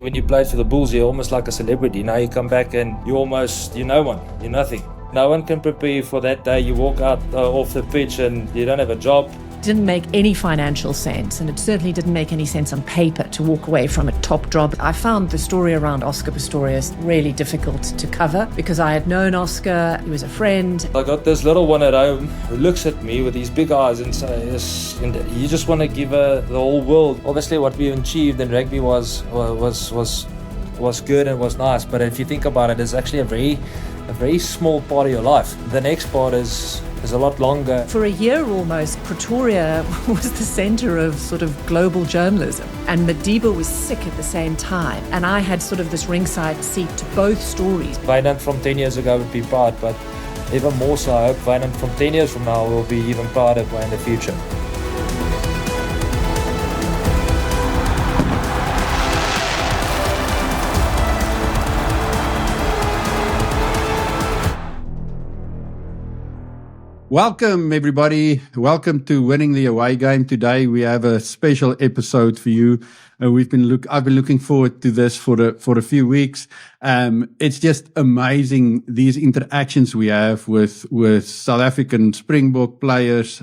When you played for the Bulls, you're almost like a celebrity. Now you come back and you're no one, you're nothing. No one can prepare you for that day. You walk out off the pitch and you don't have a job. Didn't make any financial sense, and it certainly didn't make any sense on paper to walk away from a top job. I found the story around Oscar Pistorius really difficult to cover because I had known Oscar, he was a friend. I got this little one at home who looks at me with these big eyes and says, you just want to give her the whole world. Obviously what we achieved in rugby was good and was nice, but if you think about it, it's actually a very small part of your life. The next part is a lot longer. For a year almost, Pretoria was the centre of sort of global journalism. And Madiba was sick at the same time. And I had sort of this ringside seat to both stories. Wynand from 10 years ago would be proud, but even more so, I hope Wynand from 10 years from now will be even prouder in the future. Welcome, everybody. Welcome to Winning the Away Game. Today we have a special episode for you. I've been looking forward to this for a few weeks. It's just amazing these interactions we have with South African Springbok players,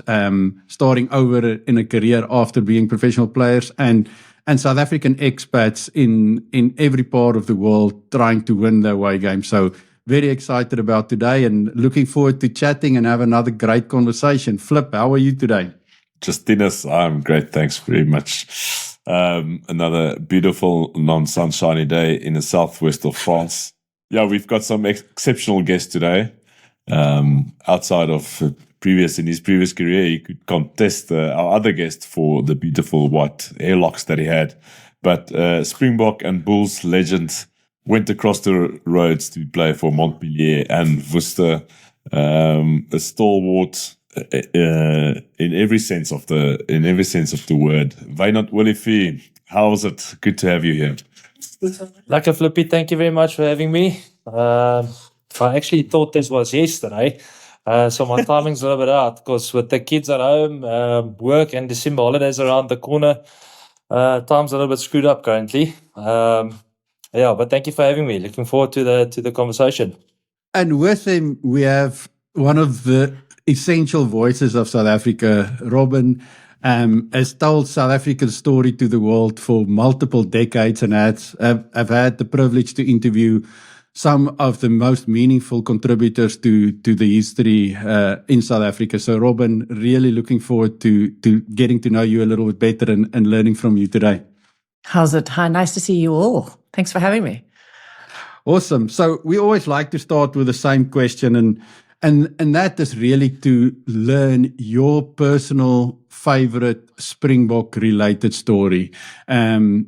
starting over in a career after being professional players, and South African expats in every part of the world trying to win the away game. So very excited about today and looking forward to chatting and have another great conversation. Flip, how are you today? Justinus, I'm great. Thanks very much. Another beautiful non-sunshiny day in the southwest of France. Yeah, we've got some exceptional guests today. Outside of in his previous career, he could contest our other guest for the beautiful white hair locks that he had. But Springbok and Bulls legend went across the roads to play for Montpellier and Worcester, a stalwart in every sense of the word. Wynand Olivier, how is it? Good to have you here. Like Flippy, thank you very much for having me. I actually thought this was yesterday, so my timing's a little bit out because with the kids at home, work and December holidays around the corner, time's a little bit screwed up currently. Yeah, but thank you for having me. Looking forward to the conversation. And with him, we have one of the essential voices of South Africa. Robyn has told South Africa's story to the world for multiple decades, and I've had the privilege to interview some of the most meaningful contributors to the history in South Africa. So, Robyn, really looking forward to getting to know you a little bit better and learning from you today. How's it? Hi, nice to see you all. Thanks for having me. Awesome. So we always like to start with the same question, and that is really to learn your personal favorite Springbok related story.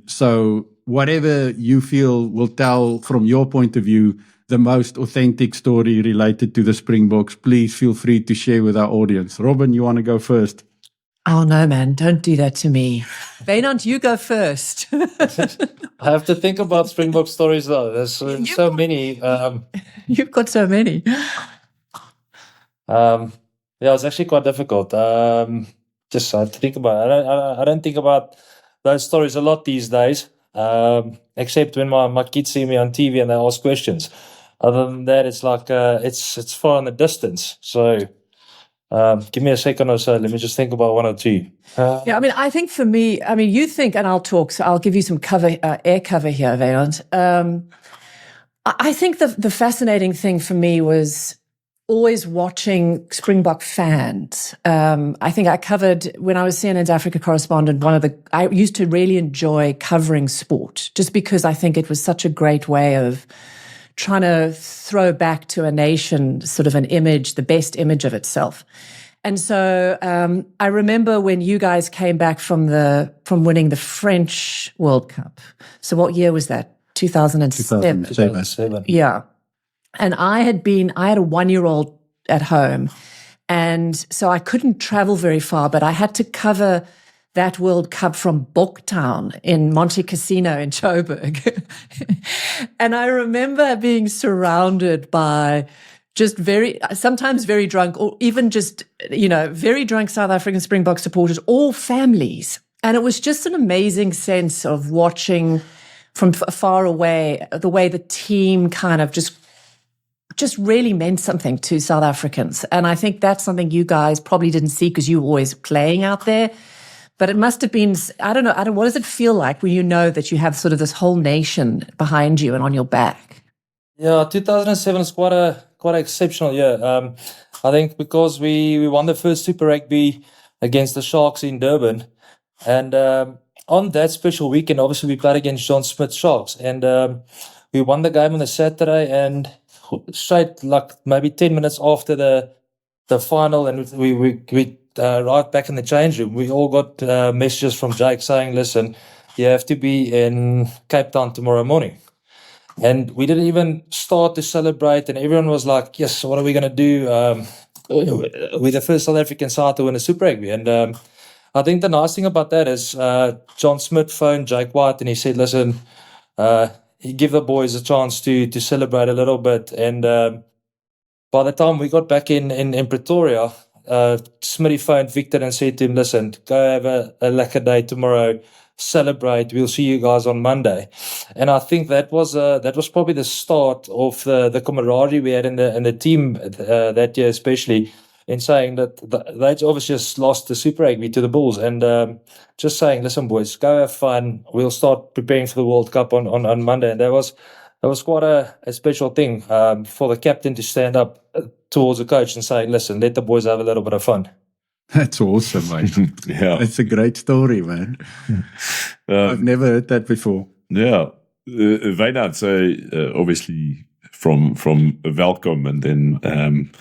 So whatever you feel will tell from your point of view the most authentic story related to the Springboks, please feel free to share with our audience. Robyn, you want to go first? Oh, no, man, don't do that to me. Wynand, you go first. I have to think about Springbok stories, though. There's so many. You've got so many. Yeah, it's actually quite difficult. Just I have to think about it. I don't think about those stories a lot these days, except when my kids see me on TV and they ask questions. Other than that, it's like it's far in the distance. So give me a second or so. Let me just think about one or two. Yeah, I mean, I think for me, you think, and I'll talk, so I'll give you some air cover here, Wynand. I think the fascinating thing for me was always watching Springbok fans. I think I covered, when I was CNN's Africa correspondent, I used to really enjoy covering sport, just because I think it was such a great way of trying to throw back to a nation sort of an image, the best image of itself. And so I remember when you guys came back from winning the French World Cup. So what year was that? 2007. 2007. Yeah. And I had a 1-year-old at home. And so I couldn't travel very far, but I had to cover that World Cup from Boktown in Monte Cassino in Joburg. And I remember being surrounded by just sometimes very drunk, or even just, very drunk South African Springbok supporters, all families. And it was just an amazing sense of watching from far away, the way the team kind of just really meant something to South Africans. And I think that's something you guys probably didn't see because you were always playing out there. But it must have been, I don't know, what does it feel like when you know that you have sort of this whole nation behind you and on your back? Yeah, 2007 is quite an exceptional year. I think because we won the first Super Rugby against the Sharks in Durban. And on that special weekend, obviously, we played against John Smith Sharks. And we won the game on the Saturday, and straight, like maybe 10 minutes after the final, and we right back in the change room, we all got messages from Jake saying, listen, you have to be in Cape Town tomorrow morning. And we didn't even start to celebrate, and everyone was like, yes, what are we going to do? We're the first South African side to win a Super Rugby. And I think the nice thing about that is John Smith phoned Jake White, and he said, listen, give the boys a chance to celebrate a little bit. And by the time we got back in Pretoria, Smitty phoned Victor and said to him, listen, go have a lekker day tomorrow, celebrate, we'll see you guys on Monday. And I think that was probably the start of the camaraderie we had in the team that year, especially in saying that they'd obviously just lost the Super Rugby to the Bulls, and just saying, listen boys, go have fun, we'll start preparing for the World Cup on Monday. And that was quite a special thing for the captain to stand up towards the coach and say, listen, let the boys have a little bit of fun. That's awesome, mate. Yeah. It's a great story, man. I've never heard that before. Yeah. Wynand, so obviously from Welkom, and then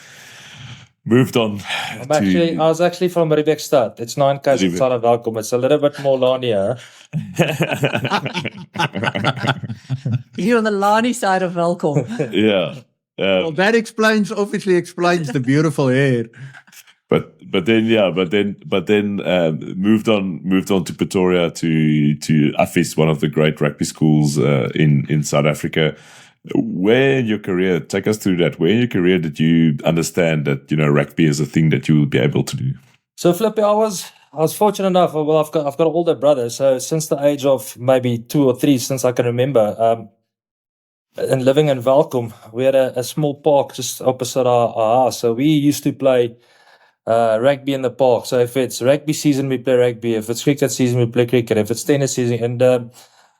moved on. I was actually from Riebeekstad. It's 9 k's outside of Welkom. It's a little bit more Lania. You're on the Lani side of Welkom. Yeah. Well, that obviously explains the beautiful hair. But then moved on to Pretoria to Affis, one of the great rugby schools in South Africa. Where in your career, take us through that, where in your career did you understand that, rugby is a thing that you will be able to do? So Flippy, I was fortunate enough. Well, I've got older brothers. So since the age of maybe 2 or 3, since I can remember, and living in Welkom, we had a small park just opposite our house. So we used to play rugby in the park. So if it's rugby season, we play rugby. If it's cricket season, we play cricket. If it's tennis season, and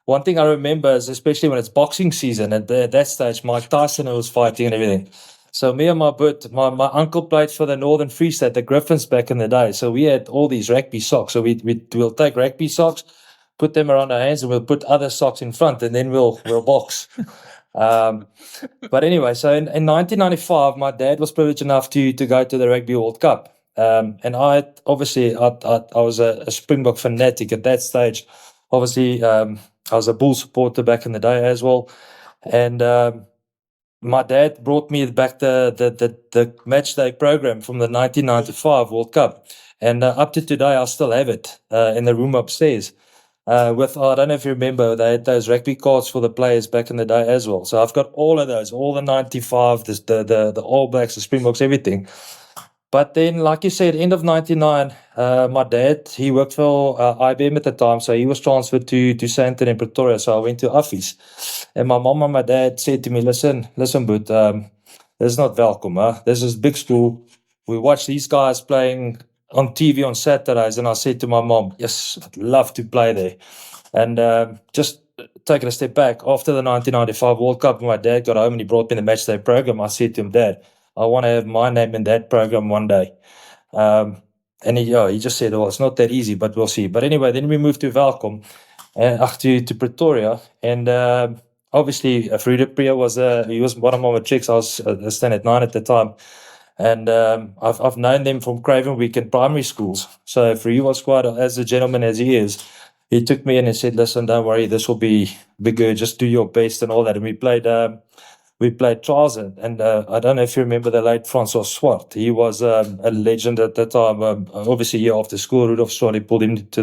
one thing I remember is, especially when it's boxing season, at that stage, Mike Tyson was fighting and everything. So me and my uncle played for the Northern Free State, the Griffins back in the day. So we had all these rugby socks. So we'll take rugby socks, put them around our hands, and we'll put other socks in front, and then we'll box. But anyway, so in 1995, my dad was privileged enough to go to the Rugby World Cup. And I was a Springbok fanatic at that stage. Obviously, I was a Bull supporter back in the day as well. And my dad brought me back the match day program from the 1995 World Cup. And up to today, I still have it in the room upstairs. I don't know if you remember, they had those rugby cards for the players back in the day as well. So I've got all of those, all the 95, the All Blacks, the Springboks, everything. But then, like you said, end of 99, my dad, he worked for IBM at the time, so he was transferred to Sandton in Pretoria, so I went to Affis. And my mom and my dad said to me, listen, but this is not Welkom, huh? This is big school. We watch these guys playing on TV on Saturdays, and I said to my mom, yes, I'd love to play there. And just taking a step back, after the 1995 World Cup, when my dad got home and he brought me the match day program, I said to him, Dad, I want to have my name in that program one day. And he just said, it's not that easy, but we'll see. But anyway, then we moved to Welkom, to Pretoria. And obviously, Frida Priya was one of my matrics. I was standard 9 at the time. And I've known them from Craven Week in primary schools. So Frida was quite, as a gentleman as he is, he took me in and said, listen, don't worry, this will be good. Just do your best and all that. And we played trials, and I don't know if you remember the late Francois Swart. He was a legend at that time. Obviously, year after school, Rudolf Swart pulled him into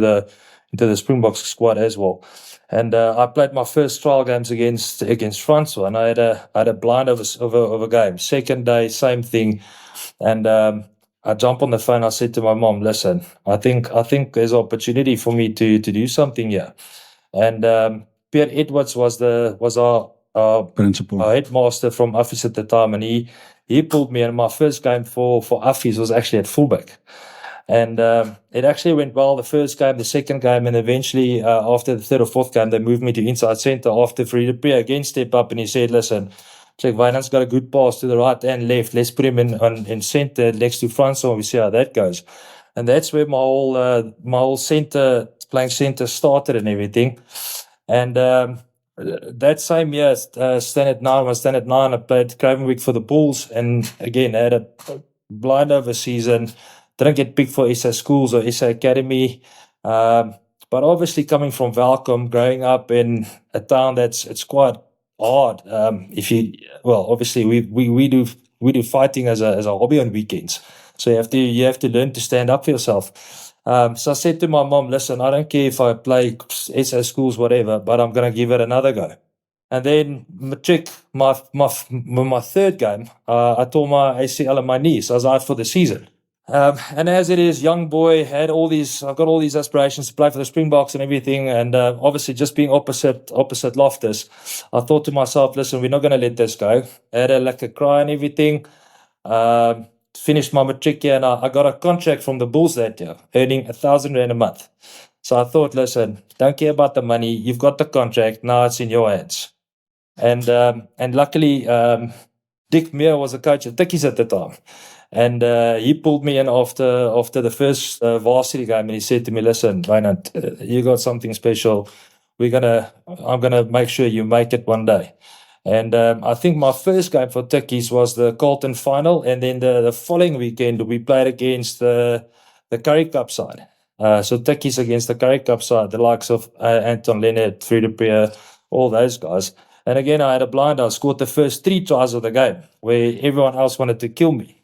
the Springboks squad as well. And I played my first trial games against Francois, and I had a blind of a game. Second day, same thing. And I jumped on the phone. I said to my mom, "Listen, I think there's opportunity for me to do something here." And Pierre Edwards was our Principal. headmaster from Affies at the time, and he pulled me, and my first game for Affies was actually at fullback. And it actually went well the first game, the second game, and eventually after the third or fourth game, they moved me to inside centre after Frida again stepped up and he said, listen, Wynand's got a good pass to the right and left. Let's put him in centre next to Francois and we see how that goes. And that's where my whole centre, playing centre started and everything. And that same year, Standard 9, I played Cravenwick for the Bulls, and again, I had a blind over season. Didn't get picked for SA schools or SA Academy. But obviously coming from Welkom, growing up in a town it's quite hard. Obviously we do fighting as a hobby on weekends. So you have to learn to stand up for yourself. So I said to my mom, listen, I don't care if I play SA schools, whatever, but I'm going to give it another go. And then matric, my third game, I tore my ACL and my knee, so I was out for the season. And as it is, young boy, I've got all these aspirations to play for the Springboks and everything. And obviously, just being opposite Loftus, I thought to myself, listen, we're not going to let this go. I had a cry and everything. Finished my matric year, and I got a contract from the Bulls that year, earning 1,000 rand a month. So I thought, listen, don't care about the money. You've got the contract. Now it's in your hands. And luckily, Dick Meir was a coach at Tikkies at the time. And he pulled me in after the first varsity game, and he said to me, listen, Wynand, you got something special. I'm gonna make sure you make it one day. And I think my first game for Tikkies was the Carlton final, and then the following weekend we played against the Currie Cup side. So Tikkies against the Currie Cup side, the likes of Anton Leonard, Frida, all those guys. And again, I had a blind. I scored the first 3 tries of the game, where everyone else wanted to kill me.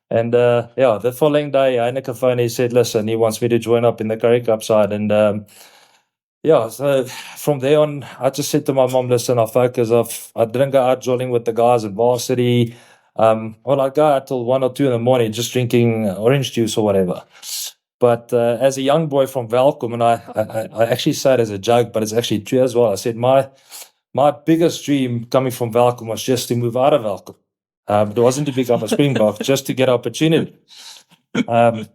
And the following day, Heineke phoned, he said, listen, he wants me to join up in the Currie Cup side. And so from there on, I just said to my mom, listen, I'll focus. I didn't go out jolling with the guys at varsity. I'd go out till 1 or 2 in the morning just drinking orange juice or whatever. But as a young boy from Welkom, and I actually say it as a joke, but it's actually true as well. I said my biggest dream coming from Welkom was just to move out of Welkom. It wasn't to become a Springbok, just to get opportunity. So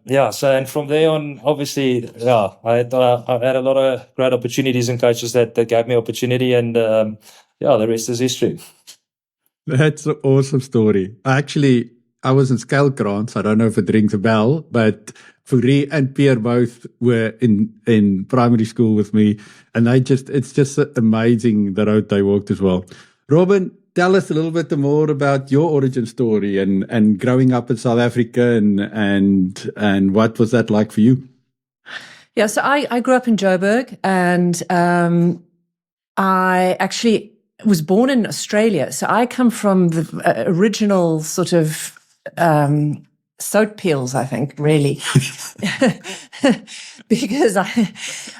and from there on, obviously, I had a lot of great opportunities and coaches that gave me opportunity, and the rest is history. That's an awesome story. I was in Skelkrans. I don't know if it rings a bell, but Fourie and Pierre both were in primary school with me, and it's just amazing the road they walked as well. Robyn, tell us a little bit more about your origin story and growing up in South Africa and what was that like for you? Yeah, so I grew up in Joburg, and I actually was born in Australia. So I come from the original sort of soap peels, I think, really. Because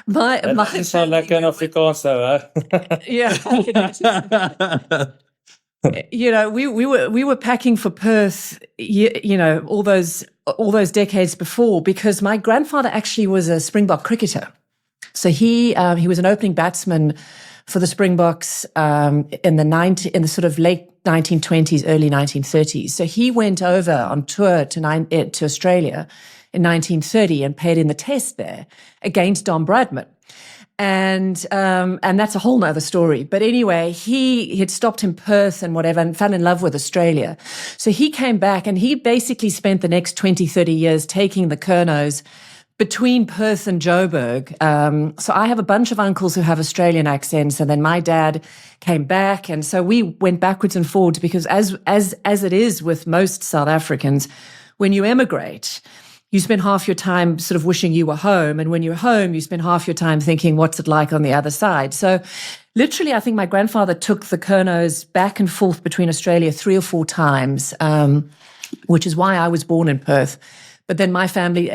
my doesn't sound like an Afrikaans though, huh? Yeah. You know, we were packing for Perth, you know, all those decades before, because my grandfather actually was a Springbok cricketer. So he was an opening batsman for the Springboks in the sort of late 1920s, early 1930s. So he went over on tour to Australia in 1930 and played in the Test there against Don Bradman. And that's a whole nother story. But anyway, he had stopped in Perth and whatever and fell in love with Australia. So he came back and he basically spent the next 20, 30 years taking the Curnows between Perth and Joburg. So I have a bunch of uncles who have Australian accents, and then my dad came back. And so we went backwards and forwards because as it is with most South Africans, when you emigrate, you spend half your time sort of wishing you were home. And when you're home, you spend half your time thinking, what's it like on the other side? So literally, I think my grandfather took the Curnows back and forth between Australia 3 or 4 times, which is why I was born in Perth. But then my family,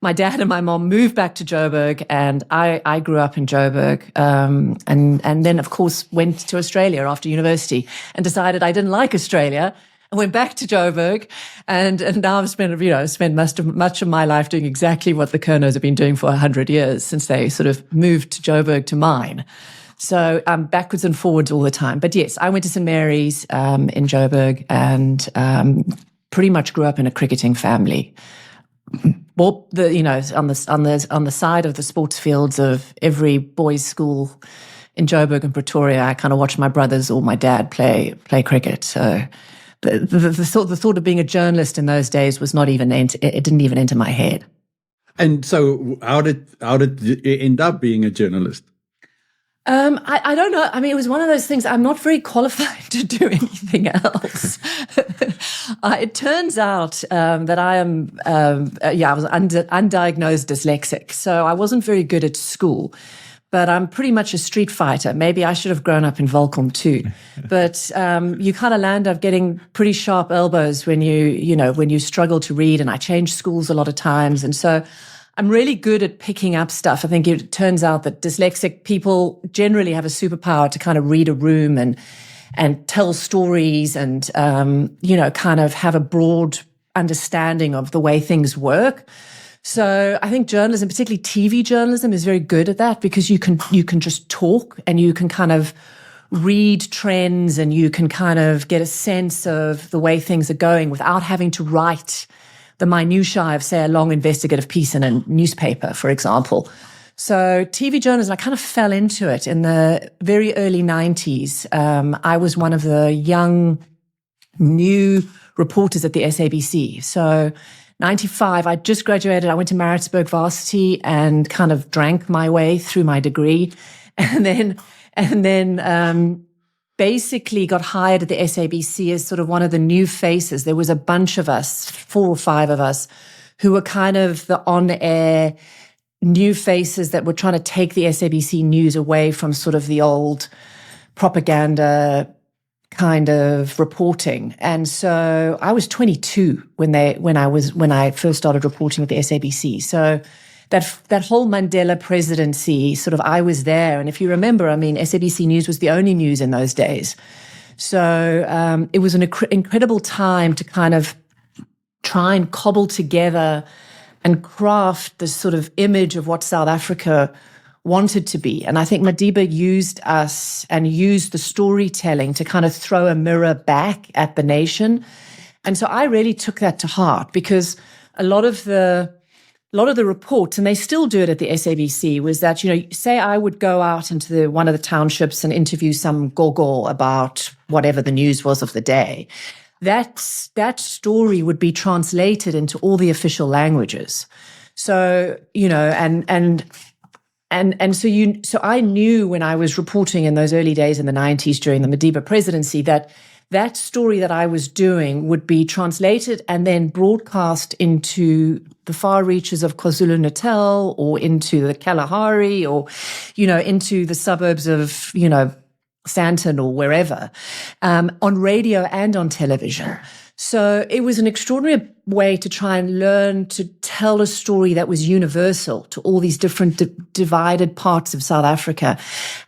my dad and my mom moved back to Joburg, and I grew up in Joburg, and then, of course, went to Australia after university and decided I didn't like Australia. I went back to Joburg, and now I've spent much of my life doing exactly what the Curnows have been doing for 100 years since they sort of moved to Joburg to mine. So I'm backwards and forwards all the time. But yes, I went to St. Mary's in Joburg and pretty much grew up in a cricketing family. Well, on the side of the sports fields of every boys' school in Joburg and Pretoria, I kind of watched my brothers or my dad play cricket. So the thought of being a journalist in those days was not even it didn't even enter my head. And so, how did you end up being a journalist? I don't know. I mean, it was one of those things. I'm not very qualified to do anything else. It turns out that I am, I was undiagnosed dyslexic, so I wasn't very good at school. But I'm pretty much a street fighter. Maybe I should have grown up in Volcom too. But you kind of land up getting pretty sharp elbows when you struggle to read. And I changed schools a lot of times, and so I'm really good at picking up stuff. I think it turns out that dyslexic people generally have a superpower to kind of read a room and tell stories and, kind of have a broad understanding of the way things work. So I think journalism, particularly TV journalism, is very good at that because you can just talk and you can kind of read trends and you can kind of get a sense of the way things are going without having to write the minutiae of, say, a long investigative piece in a newspaper, for example. So TV journalism, I kind of fell into it in the very early 90s. I was one of the young, new reporters at the SABC. So 95, I just graduated. I went to Maritzburg Varsity and kind of drank my way through my degree. And then basically got hired at the SABC as sort of one of the new faces. There was a bunch of us, 4 or 5 of us, who were kind of the on-air new faces that were trying to take the SABC news away from sort of the old propaganda kind of reporting. And so I was 22 when I first started reporting with the SABC. So that whole Mandela presidency, sort of, I was there. And if you remember, I mean, SABC News was the only news in those days. So it was an incredible time to kind of try and cobble together and craft this sort of image of what South Africa wanted to be. And I think Madiba used us and used the storytelling to kind of throw a mirror back at the nation. And so I really took that to heart because a lot of the reports, and they still do it at the SABC, was that, say I would go out into one of the townships and interview some gogo about whatever the news was of the day. That story would be translated into all the official languages. So, so I knew when I was reporting in those early days in the 90s during the Madiba presidency that story that I was doing would be translated and then broadcast into the far reaches of KwaZulu-Natal or into the Kalahari or, into the suburbs of, Sandton or wherever, on radio and on television. So it was an extraordinary way to try and learn to tell a story that was universal to all these different divided parts of South Africa.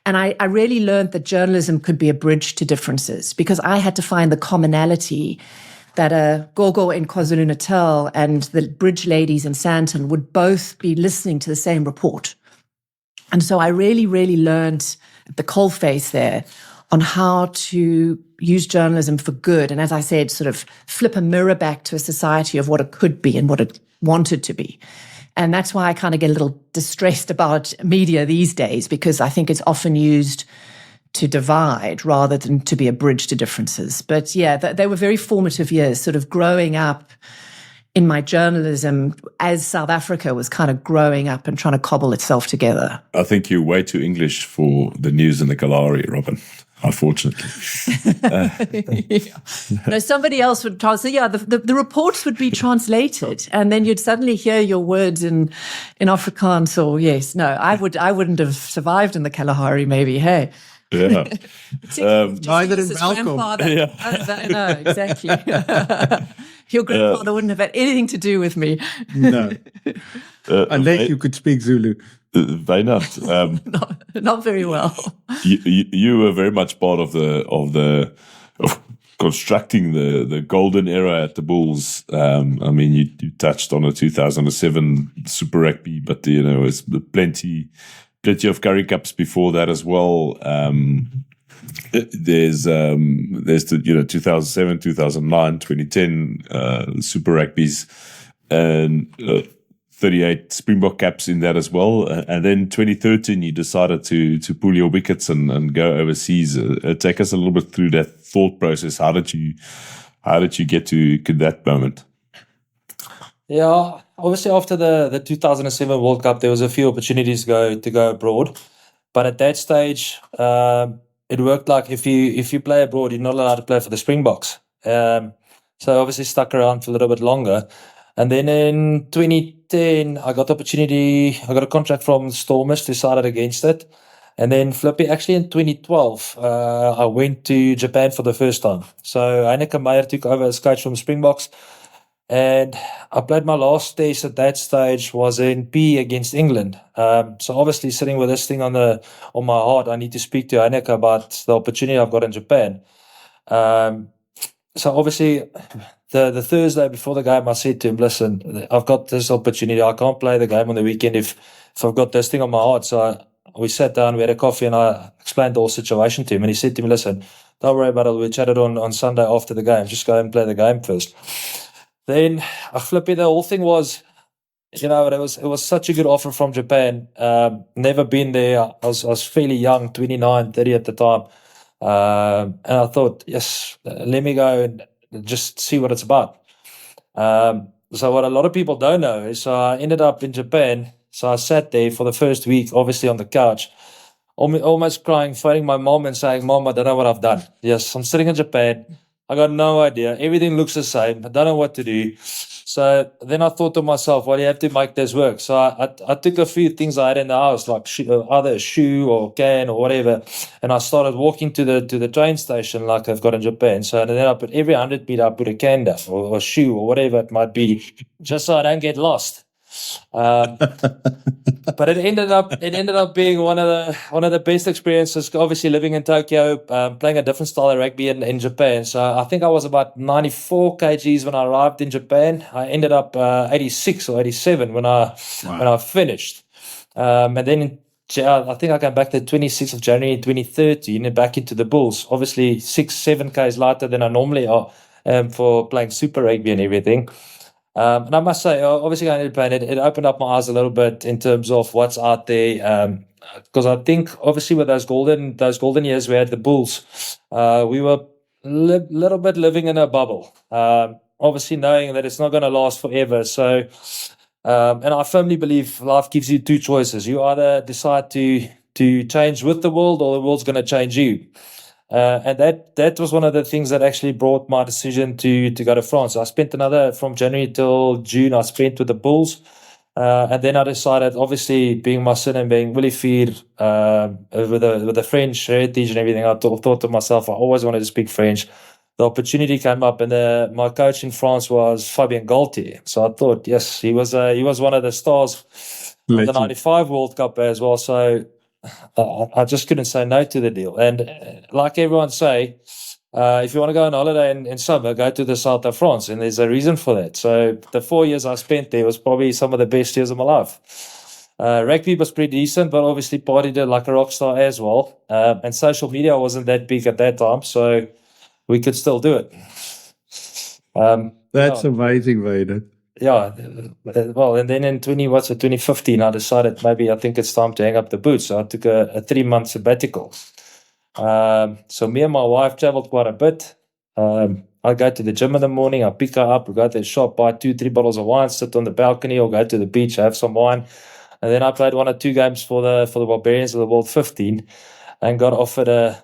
And I really learned that journalism could be a bridge to differences because I had to find the commonality that a gogo in KwaZulu-Natal and the bridge ladies in Sandton would both be listening to the same report. And so I really, really learned at the coalface there on how to use journalism for good. And as I said, sort of flip a mirror back to a society of what it could be and what it wanted to be. And that's why I kind of get a little distressed about media these days, because I think it's often used to divide rather than to be a bridge to differences. But yeah, they were very formative years, sort of growing up in my journalism as South Africa was kind of growing up and trying to cobble itself together. I think you're way too English for the news in the Kalahari, Robyn, unfortunately. No, somebody else would translate. Yeah, the reports would be translated and then you'd suddenly hear your words in Afrikaans or yes. No, I wouldn't have survived in the Kalahari maybe, hey. Yeah. Neither in Welcome. Yeah. No, exactly. Your grandfather wouldn't have had anything to do with me. No. Unless you could speak Zulu. Wynand, not very well. You were very much part of constructing the golden era at the Bulls. I mean, you touched on the 2007 Super Rugby, but it's plenty plenty of Currie Cups before that as well. There's the 2007, 2009, 2010 Super Rugbies, and 38 Springbok caps in that as well. And then 2013, you decided to pull your wickets and go overseas. Take us a little bit through that thought process. How did you get to that moment? Yeah, obviously after the 2007 World Cup, there was a few opportunities to go abroad, but at that stage, it worked like if you play abroad, you're not allowed to play for the Springboks. So obviously stuck around for a little bit longer, and then in 2010, I got a contract from Stormers, decided against it, and then Flippy, actually in 2012, I went to Japan for the first time. So Heineke Meyer took over as coach from Springboks. And I played my last test at that stage was in P against England. So obviously sitting with this thing on my heart, I need to speak to Heineke about the opportunity I've got in Japan. So obviously the Thursday before the game, I said to him, listen, I've got this opportunity. I can't play the game on the weekend if I've got this thing on my heart. So we sat down, we had a coffee, and I explained the whole situation to him. And he said to me, listen, don't worry about it. We chatted on Sunday after the game. Just go and play the game first. Then Flippy, the whole thing was, it was such a good offer from Japan. Never been there. I was fairly young, 29, 30 at the time. And I thought, yes, let me go and just see what it's about. So what a lot of people don't know is I ended up in Japan. So I sat there for the first week, obviously on the couch, almost crying, phoning my mom and saying, Mom, I don't know what I've done. Yes, I'm sitting in Japan. I got no idea. Everything looks the same. I don't know what to do. So then I thought to myself, well, you have to make this work. So I took a few things I had in the house, like either a shoe or can or whatever, and I started walking to the train station like I've got in Japan. So then I put every 100 meter, I put a can down or a shoe or whatever it might be, just so I don't get lost. But it ended up being one of the best experiences. Obviously, living in Tokyo, playing a different style of rugby in Japan. So I think I was about 94 kgs when I arrived in Japan. I ended up 86 or 87 when I finished. And then I think I came back the 26th of January 2013 and back into the Bulls. Obviously 6-7 kgs lighter than I normally are for playing Super Rugby and everything. And I must say, obviously, going to Japan, it opened up my eyes a little bit in terms of what's out there. Because I think, obviously, with those golden years we had the Bulls, we were a little bit living in a bubble. Obviously, knowing that it's not going to last forever. So, and I firmly believe life gives you two choices. You either decide to change with the world, or the world's going to change you. And that was one of the things that actually brought my decision to go to France. I spent from January till June, I spent with the Bulls. And then I decided, obviously, being my son and being really feared with the French heritage and everything, I thought to myself, I always wanted to speak French. The opportunity came up, and my coach in France was Fabien Galtier. So I thought, yes, he was one of the stars of the 95 World Cup as well. So I just couldn't say no to the deal. And like everyone say, if you want to go on holiday in summer, go to the south of France. And there's a reason for that. So the 4 years I spent there was probably some of the best years of my life. Rugby was pretty decent, but obviously partied like a rock star as well. And social media wasn't that big at that time, so we could still do it. That's amazing, Wynand. Yeah, well, and then in 2015, I decided I think it's time to hang up the boots. So I took a 3-month sabbatical. So me and my wife traveled quite a bit. I go to the gym in the morning, I pick her up, we go to the shop, buy 2-3 bottles of wine, sit on the balcony, or go to the beach, have some wine. And then I played 1 or 2 games for the Barbarians of the World 15 and got offered a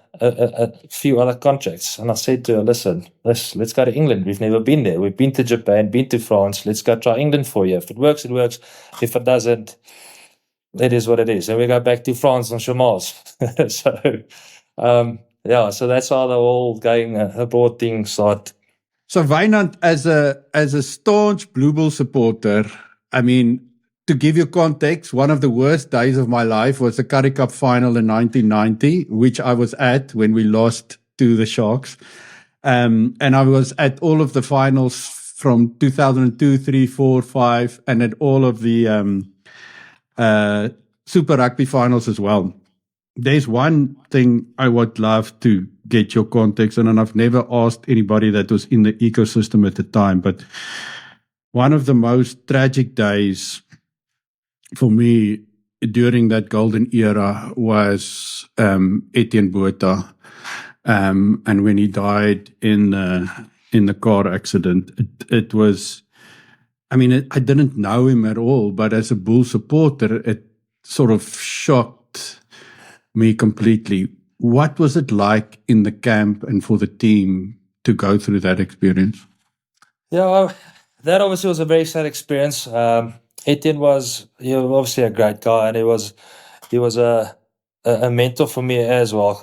few other contracts. And I said to her, listen, let's go to England. We've never been there. We've been to Japan, been to France. Let's go try England for you. If it works, it works. If it doesn't, it is what it is. And we go back to France on chômage. So that's how the whole going abroad thing started. So Wynand, as a staunch Blue Bull supporter, I mean, to give you context, one of the worst days of my life was the Currie Cup final in 1990, which I was at when we lost to the Sharks. And I was at all of the finals from 2002, 3, 4, 5, and at all of the Super Rugby finals as well. There's one thing I would love to get your context, and I've never asked anybody that was in the ecosystem at the time, but one of the most tragic days for me during that golden era was Etienne Botha, and when he died in the car accident. It was, I mean, I didn't know him at all, but as a Bull supporter, it sort of shocked me completely. What was it like in the camp and for the team to go through that experience? Yeah, well, that obviously was a very sad experience. Etienne was obviously a great guy, and he was a mentor for me as well.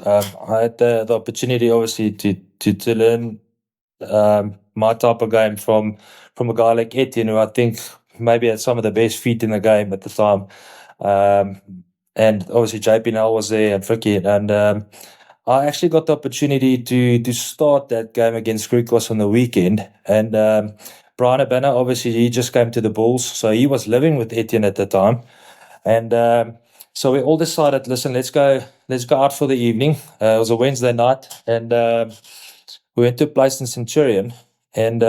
I had the opportunity, obviously, to learn my type of game from a guy like Etienne, who I think maybe had some of the best feet in the game at the time. And obviously JP Nell was there and Fricky, and I actually got the opportunity to start that game against Griquas on the weekend. And Brian Abana, obviously, he just came to the Bulls, so he was living with Etienne at the time. And so we all decided, listen, let's go out for the evening. It was a Wednesday night, and we went to a place in Centurion. And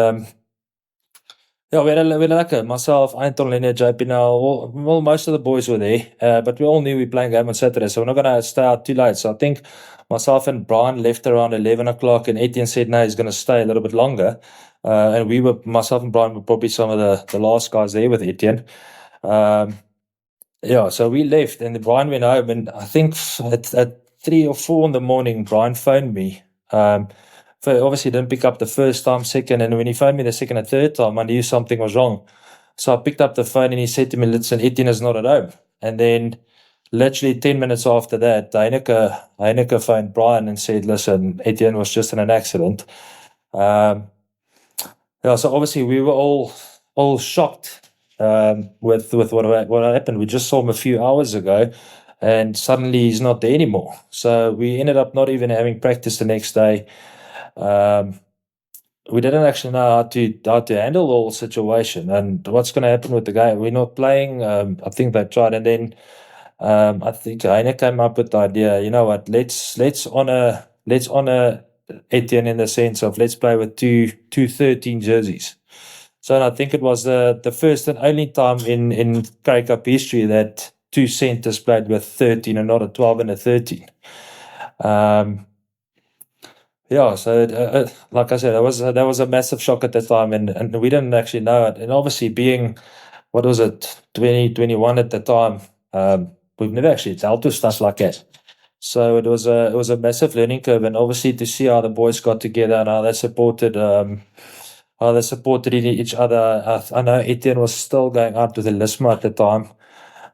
yeah, we had like myself, Anton, Lenny, JP Nell, well, most of the boys were there, but we all knew we were playing game on Saturday, so we're not going to stay out too late. So I think myself and Brian left around 11 o'clock, and Etienne said, no, he's going to stay a little bit longer. And myself and Brian were probably some of the last guys there with Etienne. Yeah, so we left, and Brian went home, and I think at 3 or 4 in the morning, Brian phoned me. Obviously didn't pick up the first time, second, and when he phoned me the second and third time, I knew something was wrong. So I picked up the phone, and he said to me, listen, Etienne is not at home. And then literally 10 minutes after that, Heineke phoned Brian and said, listen, Etienne was just in an accident. Yeah, so obviously we were all shocked with what happened. We just saw him a few hours ago, and suddenly he's not there anymore. So we ended up not even having practice the next day. We didn't actually know how to handle the whole situation and what's going to happen with the game. We're not playing. I think they tried, and then I think Heine came up with the idea. You know what? Let's honor Etienne in the sense of let's play with two 13 jerseys. So I think it was the first and only time in Currie Cup history that 2 centers played with 13 and not a 12 and a 13. Yeah, so like I said, that was a massive shock at the time, and we didn't actually know it. And obviously, being what was it, 2021 at the time, we've never actually dealt with stuff like that. So it was a massive learning curve, and obviously to see how the boys got together and how they supported each other. I know Etienne was still going out with Elisma at the time.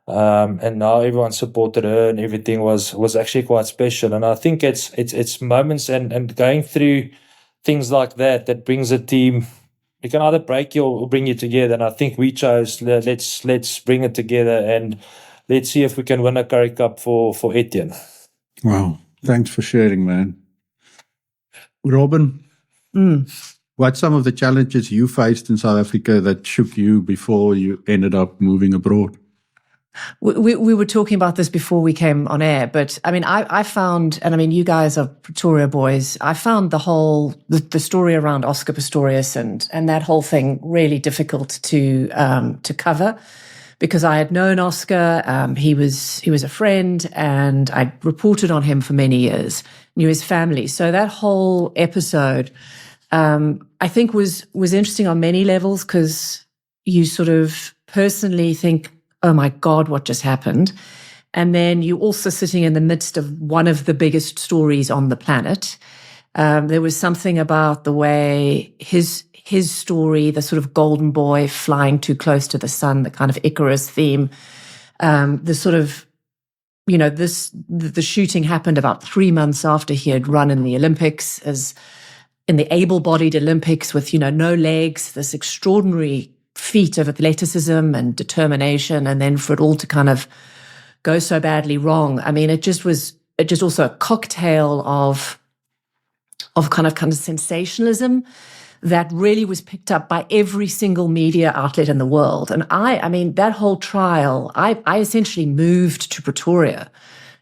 And now everyone supported her, and everything was actually quite special. And I think it's moments and going through things like that brings a team. You can either break you or bring you together. And I think we chose let's bring it together, and let's see if we can win a Currie Cup for Etienne. Wow, thanks for sharing, man. Robyn, what's some of the challenges you faced in South Africa that shook you before you ended up moving abroad? We were talking about this before we came on air, but I mean, I found, and I mean, you guys are Pretoria boys, I found the story around Oscar Pistorius and that whole thing really difficult to cover, because I had known Oscar, he was a friend, and I reported on him for many years, knew his family. So that whole episode, I think was interesting on many levels, because you sort of personally think, oh my God, what just happened? And then you're also sitting in the midst of one of the biggest stories on the planet. There was something about the way his story, the sort of golden boy flying too close to the sun, the kind of Icarus theme, the sort of, you know, the shooting happened about 3 months after he had run in the Olympics, as in the able-bodied Olympics with, you know, no legs, this extraordinary feat of athleticism and determination, and then for it all to kind of go so badly wrong. I mean, it just also a cocktail of kind of sensationalism that really was picked up by every single media outlet in the world. And I mean, that whole trial, I essentially moved to Pretoria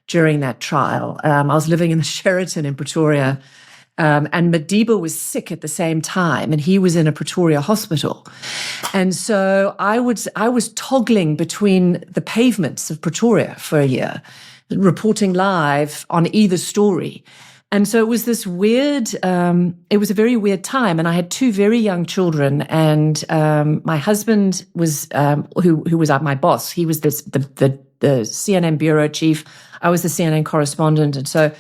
during that trial. I was living in the Sheraton in Pretoria, and Madiba was sick at the same time, and he was in a Pretoria hospital. And so I was toggling between the pavements of Pretoria for a year, reporting live on either story. And so it was this weird, it was a very weird time. And I had two very young children, and my husband was, who was my boss. He was the CNN bureau chief. I was the CNN correspondent. And so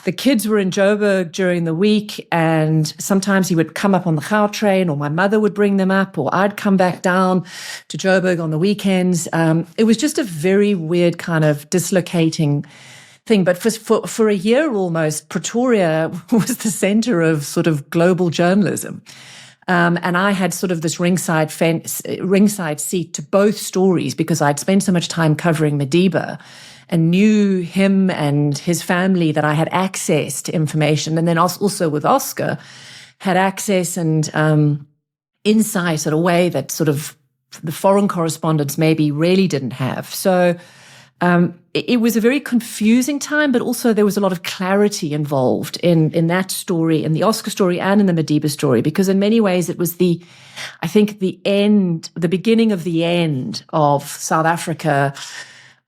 the kids were in Joburg during the week, and sometimes he would come up on the Gautrain, or my mother would bring them up, or I'd come back down to Joburg on the weekends. It was just a very weird kind of dislocating thing. But for a year almost, Pretoria was the center of sort of global journalism. And I had sort of this ringside seat to both stories, because I'd spent so much time covering Madiba and knew him and his family, that I had access to information. And then also with Oscar, had access and insight in a way that sort of the foreign correspondents maybe really didn't have. So it was a very confusing time, but also there was a lot of clarity involved in that story, in the Oscar story and in the Madiba story, because in many ways it was the beginning of the end of South Africa,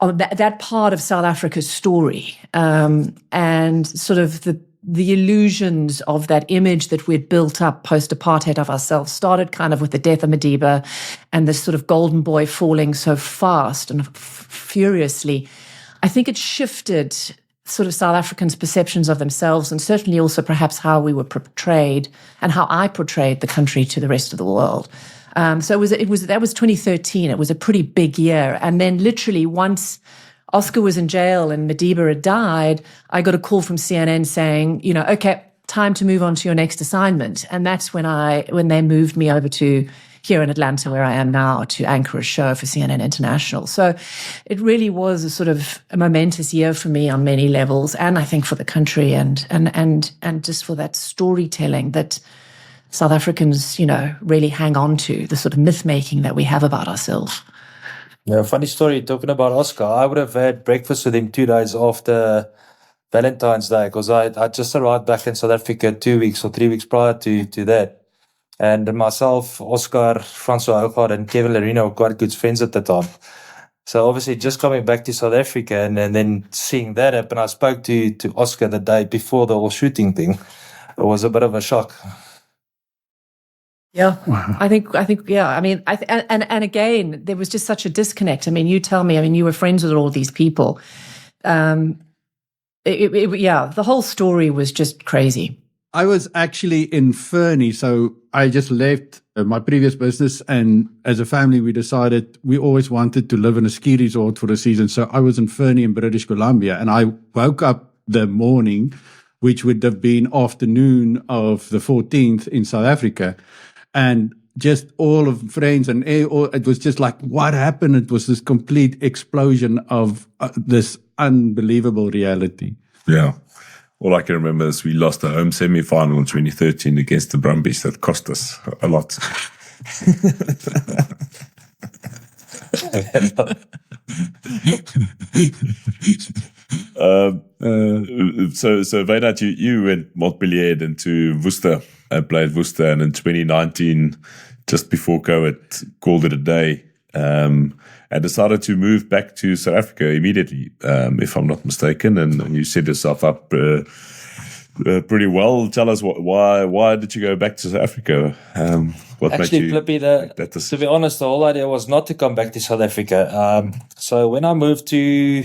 of that part of South Africa's story, and sort of the illusions of that image that we'd built up post-apartheid of ourselves started kind of with the death of Madiba and this sort of golden boy falling so fast and furiously. I think it shifted sort of South Africans' perceptions of themselves, and certainly also perhaps how we were portrayed and how I portrayed the country to the rest of the world. So that was 2013. It was a pretty big year. And then literally once Oscar was in jail and Madiba had died, I got a call from CNN saying, okay, time to move on to your next assignment. And that's when they moved me over to here in Atlanta, where I am now, to anchor a show for CNN International. So it really was a sort of a momentous year for me on many levels, and I think for the country, and just for that storytelling that South Africans, really hang on to, the sort of myth-making that we have about ourselves. Yeah, funny story, talking about Oscar. I would have had breakfast with him 2 days after Valentine's Day, because I just arrived back in South Africa 2 weeks or 3 weeks prior to that. And myself, Oscar, Francois Hougaard, and Kevin Lerino were quite good friends at the time. So obviously just coming back to South Africa and then seeing that happen, I spoke to Oscar the day before the whole shooting thing. It was a bit of a shock. Yeah, wow. I think, yeah. I mean, and again, there was just such a disconnect. I mean, you tell me. I mean, you were friends with all these people. Yeah, the whole story was just crazy. I was actually in Fernie, so I just left my previous business, and as a family, we decided we always wanted to live in a ski resort for a season. So I was in Fernie in British Columbia, and I woke up the morning, which would have been afternoon of the 14th in South Africa. And just all of friends and it was just like, what happened? It was this complete explosion of this unbelievable reality. Yeah. All I can remember is we lost the home semi-final in 2013 against the Brumbies. That cost us a lot. So Wynand, you went Montpellier then to Worcester and played Worcester, and in 2019, just before COVID, called it a day, and decided to move back to South Africa immediately, if I'm not mistaken, and you set yourself up pretty well. Tell us why did you go back to South Africa? What Actually, made you Flippy, make that decision? to be honest, the whole idea was not to come back to South Africa. So when I moved to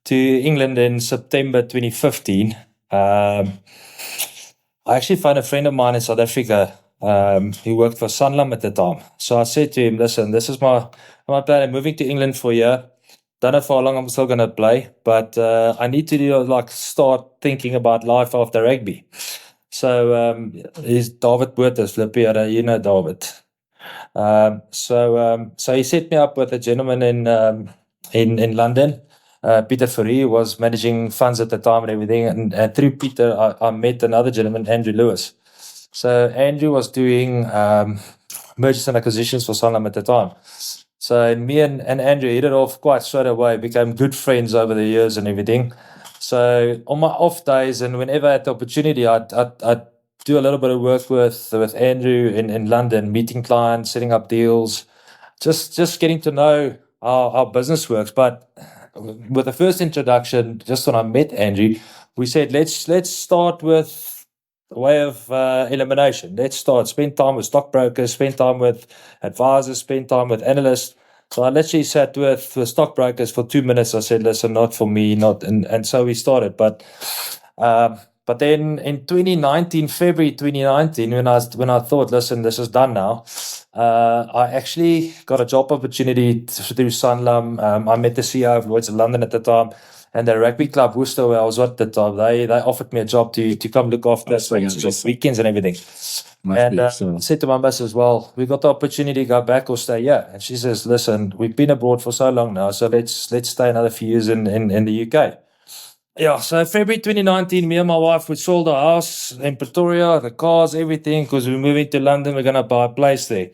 England in September 2015, I actually found a friend of mine in South Africa who worked for Sanlam at the time. So I said to him, listen, this is my plan. I'm moving to England for a year. Don't know for how long I'm still going to play, but I need to start thinking about life after rugby. So he's David Botha, Flippy, you know David. So he set me up with a gentleman in London. Peter Fourie was managing funds at the time and everything. And through Peter, I met another gentleman, Andrew Lewis. So Andrew was doing mergers and acquisitions for Sanlam at the time. So me and Andrew hit it off quite straight away, became good friends over the years and everything. So on my off days and whenever I had the opportunity, I'd do a little bit of work with Andrew in London, meeting clients, setting up deals, just getting to know how business works. But with the first introduction, just when I met Andrew, we said let's start with a way of elimination. Let's spend time with stockbrokers, spend time with advisors, spend time with analysts. So I literally sat with stockbrokers for 2 minutes. I said, listen, not for me, not, and so we started. But then in 2019, February 2019, when I thought, listen, this is done now, I actually got a job opportunity through Sanlam. I met the CEO of Lloyd's of London at the time, and the rugby club Worcester, where I was at the time, they offered me a job to come look after just weekends and everything. I said to my missus, well, we got the opportunity to go back or stay here. And she says, listen, we've been abroad for so long now, so let's stay another few years in the UK. Yeah, so February 2019, me and my wife, we sold our house in Pretoria, the cars, everything, because we're moving to London. We're going to buy a place there.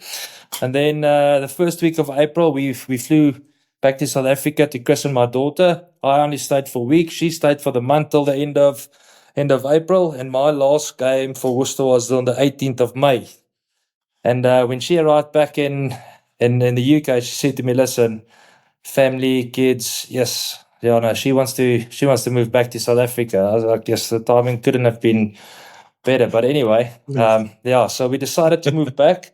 And then the first week of April, we flew back to South Africa to christen my daughter. I only stayed for a week. She stayed for the month till the end of April. And my last game for Worcester was on the 18th of May. And when she arrived back in the UK, she said to me, listen, family, kids, yes. Yeah, no, she wants to move back to South Africa. I was like, yes, the timing couldn't have been better. But anyway, so we decided to move back.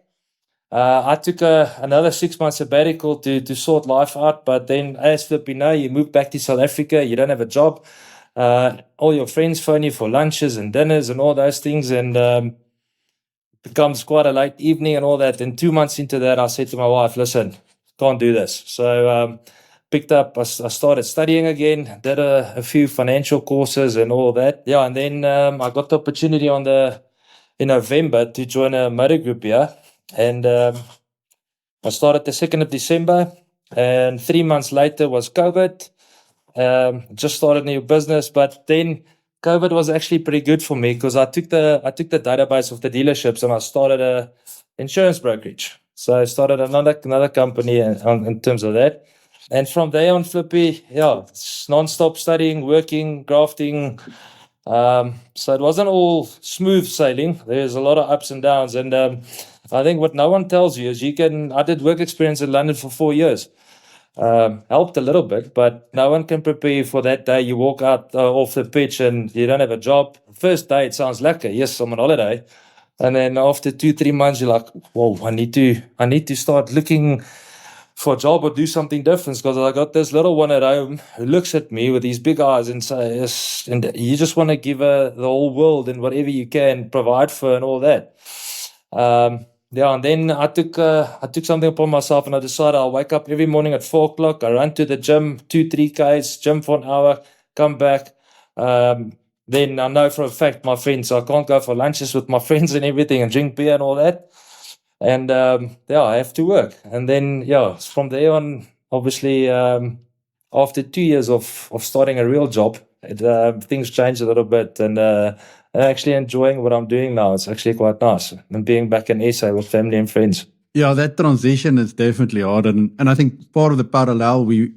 I took another 6 months sabbatical to sort life out. But then, as Flippy know, you move back to South Africa, you don't have a job. All your friends phone you for lunches and dinners and all those things. And it becomes quite a late evening and all that. And 2 months into that, I said to my wife, listen, can't do this. So picked up, I started studying again, did a few financial courses and all that. Yeah, and then I got the opportunity in November to join a motor group here. And I started the 2nd of December, and 3 months later was COVID. Just started a new business, but then COVID was actually pretty good for me because I took the database of the dealerships and I started a insurance brokerage. So I started another company in terms of that. And from there on, Flippy, it's non-stop studying, working, grafting. So it wasn't all smooth sailing. There's a lot of ups and downs. And I think what no one tells you is I did work experience in London for 4 years. Helped a little bit, but no one can prepare you for that day. You walk out off the pitch and you don't have a job. First day, it sounds lekker. Yes, I'm on holiday. And then after 2-3 months, you're like, whoa, I need to start looking for a job or do something different because I got this little one at home who looks at me with these big eyes and says, and you just want to give her the whole world and whatever you can provide for her and all that. And then I took something upon myself and I decided I'll wake up every morning at 4 o'clock. I run to the gym, 2-3 Ks, gym for an hour, come back. Then I know for a fact my friends, so I can't go for lunches with my friends and everything and drink beer and all that. And I have to work. And then from there on, obviously, after 2 years of starting a real job, things changed a little bit, and I'm actually enjoying what I'm doing now. It's actually quite nice, and being back in SA with family and friends. Yeah, that transition is definitely hard, and I think part of the parallel we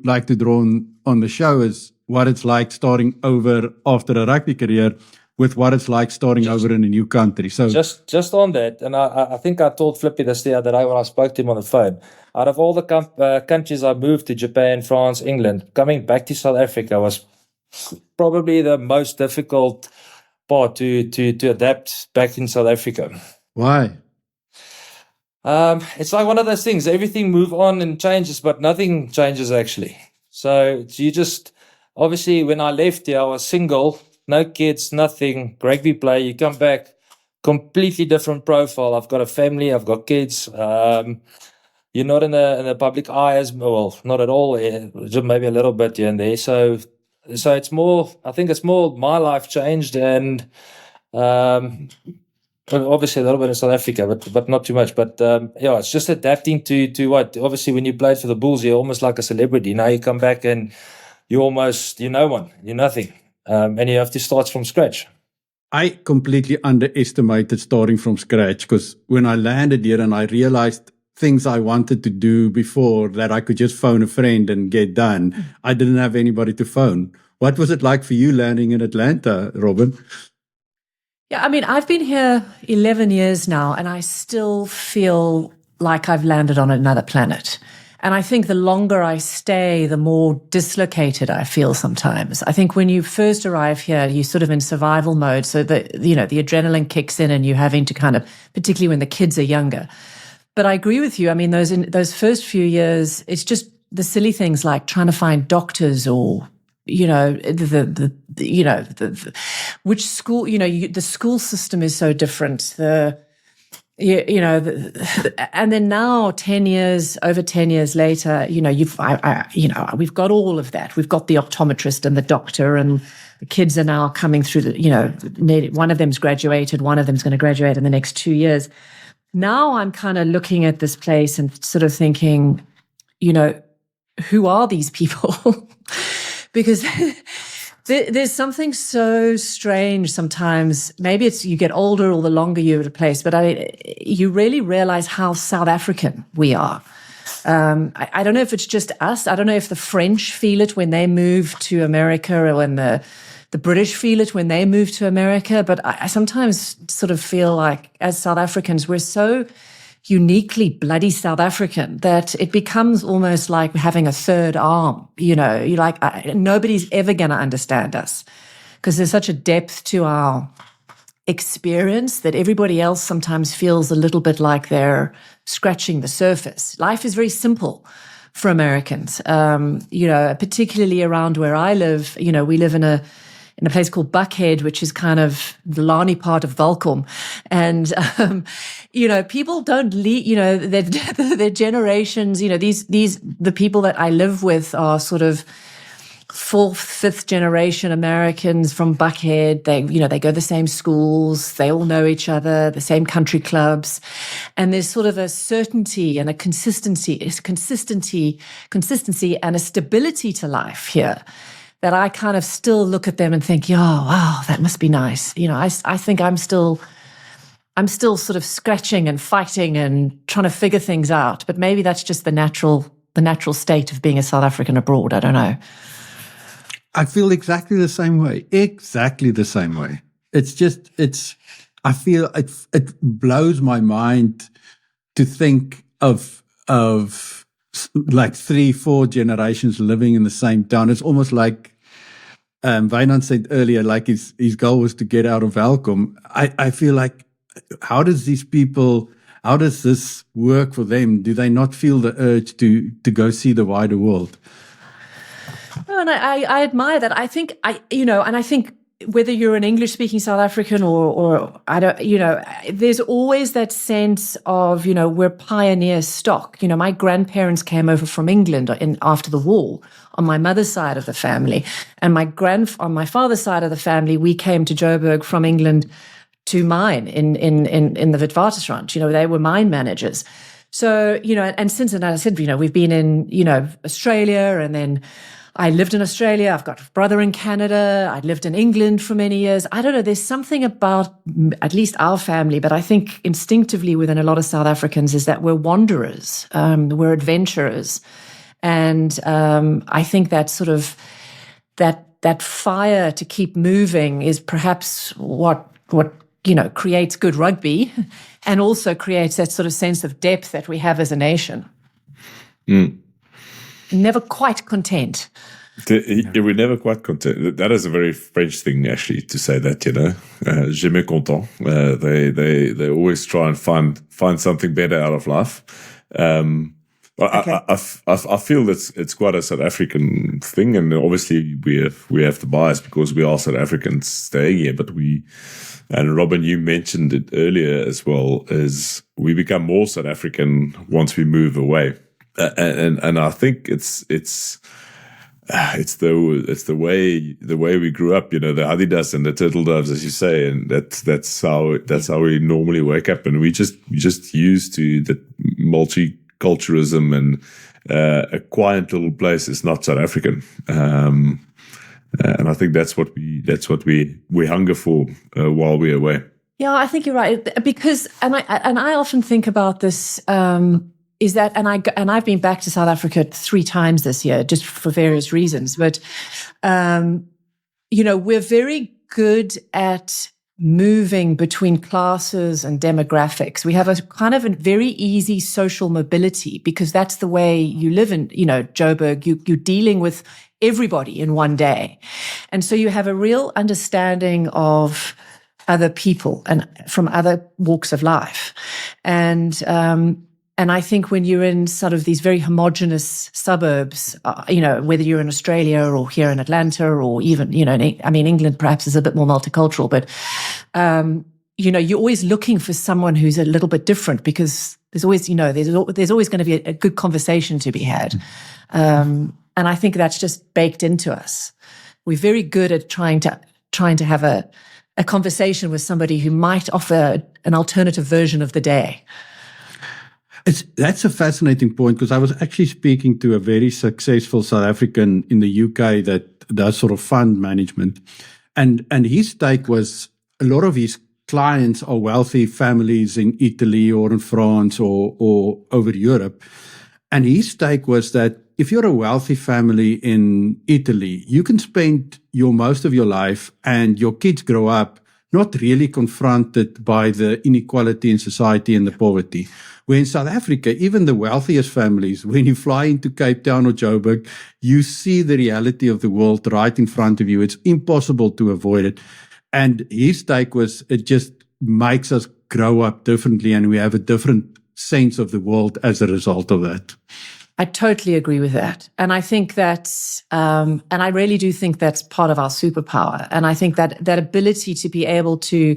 like to draw on the show is what it's like starting over after a rugby career with what it's like starting over in a new country. So just on that, and I think I told Flippy this the other day when I spoke to him on the phone. Out of all the countries I moved to, Japan, France, England, coming back to South Africa was probably the most difficult part to adapt back in South Africa. Why? It's like one of those things. Everything moves on and changes, but nothing changes actually. So you just, obviously, when I left here, I was single. No kids, nothing, rugby play. You come back, completely different profile. I've got a family, I've got kids. You're not in the public eye as well, not at all. Just maybe a little bit here and there. So it's more. I think it's more my life changed, and obviously a little bit in South Africa, but not too much. But it's just adapting to what. Obviously, when you played for the Bulls, you're almost like a celebrity. Now you come back and you're no one, you're nothing. And you have to start from scratch. I completely underestimated starting from scratch, because when I landed here and I realized things I wanted to do before that I could just phone a friend and get done, I didn't have anybody to phone. What was it like for you landing in Atlanta, Robyn? Yeah, I mean, I've been here 11 years now, and I still feel like I've landed on another planet. And I think the longer I stay, the more dislocated I feel sometimes. I think when you first arrive here, you're sort of in survival mode. So the adrenaline kicks in and you're having to kind of, particularly when the kids are younger. But I agree with you. I mean, those first few years, it's just the silly things like trying to find doctors, or which school, the school system is so different. And then now over 10 years later, we've got all of that. We've got the optometrist and the doctor, and the kids are now coming through one of them's graduated, one of them's going to graduate in the next 2 years. Now I'm kind of looking at this place and sort of thinking, who are these people? Because there's something so strange sometimes. Maybe it's you get older or the longer you're at a place, but you really realize how South African we are. I don't know if it's just us. I don't know if the French feel it when they move to America, or when the British feel it when they move to America. But I sometimes sort of feel like, as South Africans, we're so uniquely bloody South African that it becomes almost like having a third arm. You're like, nobody's ever going to understand us, because there's such a depth to our experience that everybody else sometimes feels a little bit like they're scratching the surface. Life is very simple for Americans, particularly around where I live. We live in a place called Buckhead, which is kind of the Lani part of Welkom. And, people don't leave, their generations, the people that I live with are sort of fourth, fifth generation Americans from Buckhead. They go to the same schools. They all know each other, the same country clubs. And there's sort of a certainty and a consistency and a stability to life here, that I kind of still look at them and think, oh, wow, that must be nice. I think I'm still sort of scratching and fighting and trying to figure things out. But maybe that's just the natural state of being a South African abroad. I don't know. I feel exactly the same way. I feel it blows my mind to think of like 3-4 generations living in the same town. It's almost like Wynand said earlier, like his goal was to get out of Welkom. I feel like, how does this work for them? Do they not feel the urge to go see the wider world? Oh, and I admire that. I think I think whether you're an English-speaking South African or I don't, there's always that sense of, we're pioneer stock. My grandparents came over from England after the war on my mother's side of the family, and on my father's side of the family, we came to Joburg from England to mine in the Witwatersrand. They were mine managers. So, and since then, I said, we've been in, Australia, and then I lived in Australia. I've got a brother in Canada. I lived in England for many years. I don't know. There's something about at least our family, but I think instinctively within a lot of South Africans is that we're wanderers. We're adventurers. And I think that sort of that fire to keep moving is perhaps what creates good rugby, and also creates that sort of sense of depth that we have as a nation. Mm. Never quite content. We're never quite content. That is a very French thing, actually, to say that. Jamais content. They always try and find something better out of life. Okay. I feel that it's quite a South African thing, and obviously we have the bias because we are South Africans staying here. But and Robyn, you mentioned it earlier as well, is we become more South African once we move away. And I think it's the way we grew up, the Adidas and the turtle doves, as you say, and that's how we normally wake up, and we just used to the multiculturalism, and a quiet little place is not South African. And I think that's what we hunger for while we're away. Yeah, I think you're right. Because, and I often think about this, is that, and I've been back to South Africa 3 times this year, just for various reasons. But, we're very good at moving between classes and demographics. We have a kind of a very easy social mobility because that's the way you live in, Joburg. You're dealing with everybody in one day. And so you have a real understanding of other people and from other walks of life. And I think when you're in sort of these very homogenous suburbs, whether you're in Australia or here in Atlanta or even, England perhaps is a bit more multicultural, but, you're always looking for someone who's a little bit different because there's always, there's always going to be a good conversation to be had. And I think that's just baked into us. We're very good at trying to have a conversation with somebody who might offer an alternative version of the day. That's a fascinating point because I was actually speaking to a very successful South African in the UK that does sort of fund management. And his take was a lot of his clients are wealthy families in Italy or in France or over Europe. And his take was that if you're a wealthy family in Italy, you can spend most of your life and your kids grow up not really confronted by the inequality in society and the poverty. Where in South Africa, even the wealthiest families, when you fly into Cape Town or Joburg, you see the reality of the world right in front of you. It's impossible to avoid it. And his take was it just makes us grow up differently and we have a different sense of the world as a result of that. I totally agree with that. And I think that's, and I really do think that's part of our superpower. And I think that ability to be able to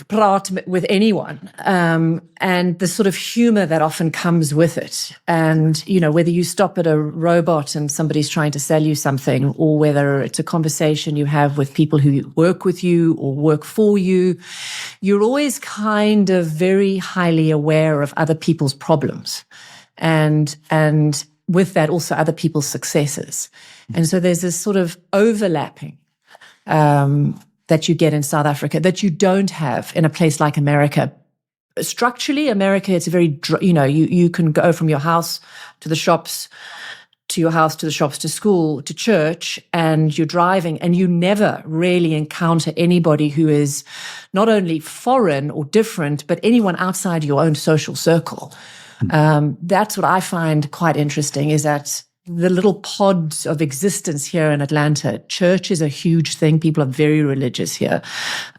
praat with anyone, and the sort of humor that often comes with it. And, whether you stop at a robot and somebody's trying to sell you something, or whether it's a conversation you have with people who work with you or work for you, you're always kind of very highly aware of other people's problems. And with that also other people's successes. And so there's this sort of overlapping that you get in South Africa that you don't have in a place like America. Structurally, America, it's a very, you can go from your house to the shops, to your house, to the shops, to school, to church, and you're driving, and you never really encounter anybody who is not only foreign or different, but anyone outside your own social circle. That's what I find quite interesting is that the little pods of existence here in Atlanta, church is a huge thing. People are very religious here.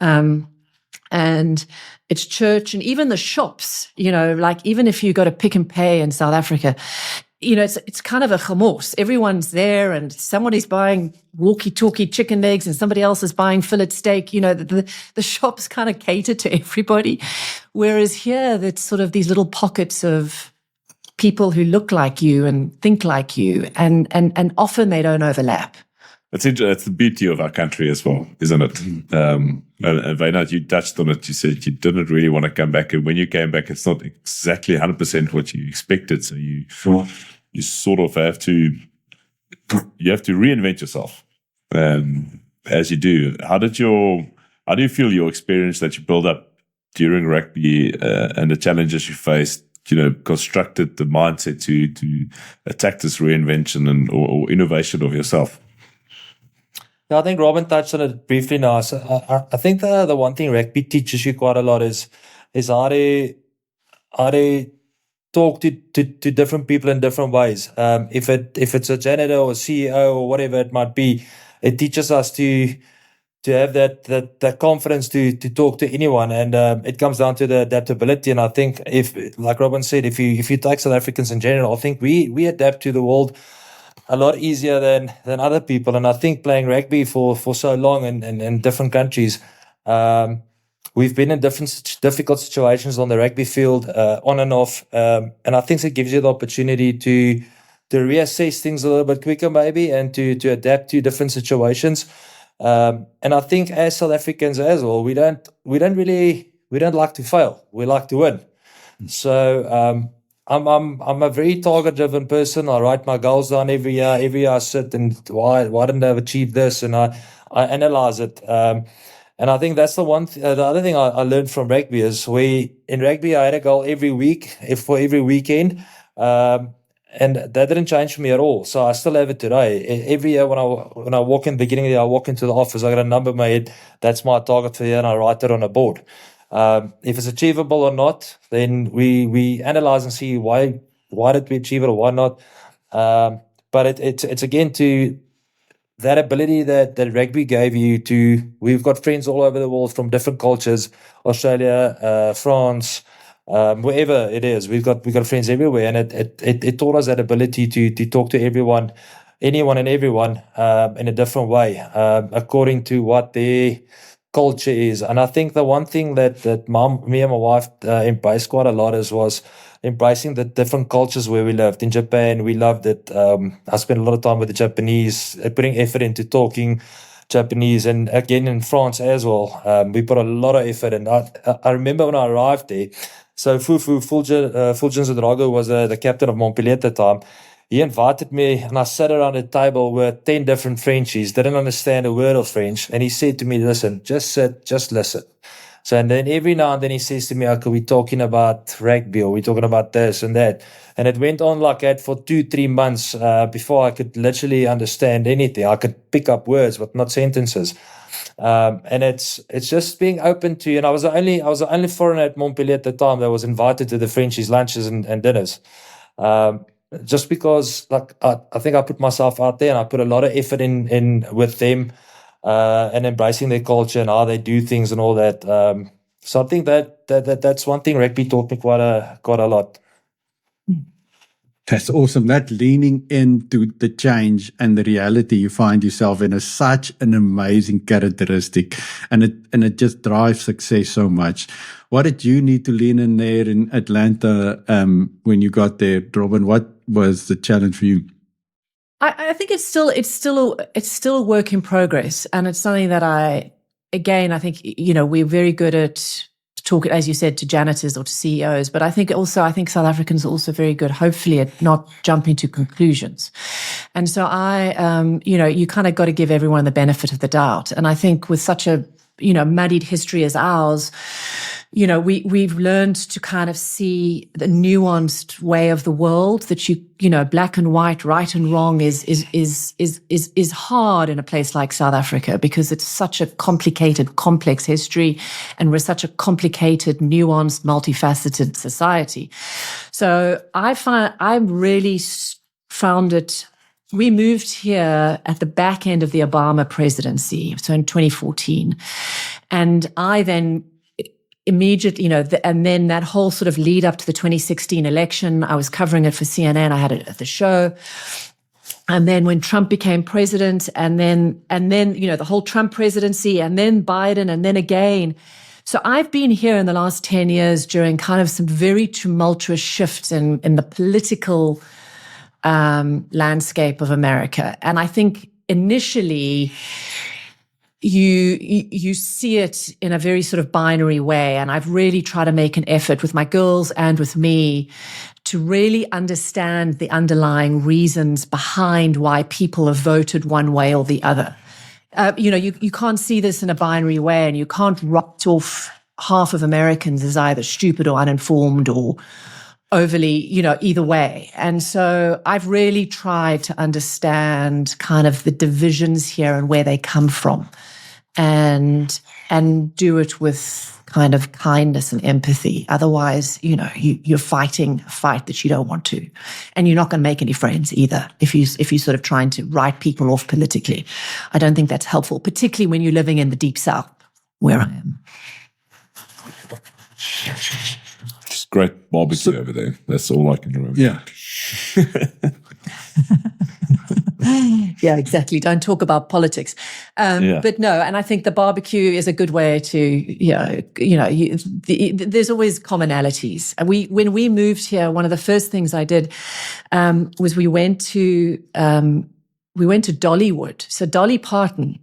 And it's church and even the shops, like even if you go to Pick and Pay in South Africa, it's kind of a chamos. Everyone's there and somebody's buying walkie-talkie chicken legs and somebody else is buying fillet steak. The shops kind of cater to everybody. Whereas here, it's sort of these little pockets of people who look like you and think like you, and often they don't overlap. That's the beauty of our country as well, isn't it? And Wynand, you touched on it. You said you didn't really want to come back, and when you came back, it's not exactly 100% what you expected. So you sort of have to reinvent yourself, as you do. How do you feel your experience that you built up during rugby and the challenges you faced, constructed the mindset to attack this reinvention or innovation of yourself? Yeah, I think Robyn touched on it briefly now. So I think the one thing rugby teaches you quite a lot is how to talk to different people in different ways. If it's a janitor or CEO or whatever it might be, it teaches us to have that confidence to talk to anyone, and it comes down to the adaptability. And I think if, like Robyn said, if you take South Africans in general, I think we adapt to the world a lot easier than other people. And I think playing rugby for so long in different countries, we've been in difficult situations on the rugby field, on and off. And I think it gives you the opportunity to reassess things a little bit quicker maybe, and to adapt to different situations. And I think as South Africans as well, we don't like to fail. We like to win. So I'm a very target driven person. I write my goals down every year. Every year I sit and why didn't I achieve this, and I analyze it. And I think that's the the other thing I learned from rugby is in rugby I had a goal every week, for every weekend. And that didn't change for me at all. So I still have it today. Every year when I walk in the beginning of the year, I walk into the office, I got a number in my head. That's my target for the year, and I write it on a board. If it's achievable or not, then we analyze and see why did we achieve it or why not. But it's again to that ability that rugby gave you to. We've got friends all over the world from different cultures, Australia, France, wherever it is. We've got friends everywhere, and it taught us that ability to talk to everyone, anyone and everyone, in a different way, according to what their culture is. And I think the one thing that me and my wife embraced quite a lot was embracing the different cultures where we lived. In Japan, we loved it. I spent a lot of time with the Japanese, putting effort into talking Japanese, and again in France as well. We put a lot of effort in. I remember when I arrived there, so Fulgens Drago was the captain of Montpellier at the time. He invited me, and I sat around a table with 10 different Frenchies, didn't understand a word of French. And he said to me, listen, just sit, just listen. So, and then every now and then he says to me, okay, we're talking about rugby, or we're talking about this and that. And it went on like that for 2-3 months before I could literally understand anything. I could pick up words, but not sentences. And it's just being open to, and I was the only foreigner at Montpellier at the time that was invited to the Frenchies' lunches and dinners. Just because, like, I think I put myself out there, and I put a lot of effort in with them, and embracing their culture and how they do things and all that. So I think that's one thing rugby taught me quite a lot. That's awesome. That leaning into the change and the reality you find yourself in is such an amazing characteristic, and it just drives success so much. What did you need to lean in there in Atlanta when you got there, Robyn? What was the challenge for you? I think it's still a work in progress, and it's something that I think, we're very good at talking, as you said, to janitors or to CEOs, but I think South Africans are also very good, hopefully, at not jumping to conclusions. And so you kind of got to give everyone the benefit of the doubt. And I think with such a, muddied history as ours, we've learned to kind of see the nuanced way of the world that black and white, right and wrong is hard in a place like South Africa, because it's such a complicated, complex history, and we're such a complicated, nuanced, multifaceted society. So I really found it. We moved here at the back end of the Obama presidency, so in 2014, and I then immediately, and then that whole sort of lead up to the 2016 election, I was covering it for CNN. I had it at the show. And then when Trump became president, and then, the whole Trump presidency, and then Biden, and then again. So I've been here in the last 10 years during kind of some very tumultuous shifts in the political landscape of America. And I think initially, you see it in a very sort of binary way. And I've really tried to make an effort with my girls and with me to really understand the underlying reasons behind why people have voted one way or the other. You can't see this in a binary way, and you can't write off half of Americans as either stupid or uninformed or overly, either way. And so I've really tried to understand kind of the divisions here and where they come from, and do it with kind of kindness and empathy. Otherwise, you're fighting a fight that you don't want to, and you're not going to make any friends either if you're sort of trying to write people off politically. I don't think that's helpful, particularly when you're living in the deep South, where I am. Just great barbecue over there. That's all I can remember. Yeah. Yeah, exactly. Don't talk about politics. But no, and I think the barbecue is a good way to, there's always commonalities. When we moved here, one of the first things I did was we went to Dollywood. So Dolly Parton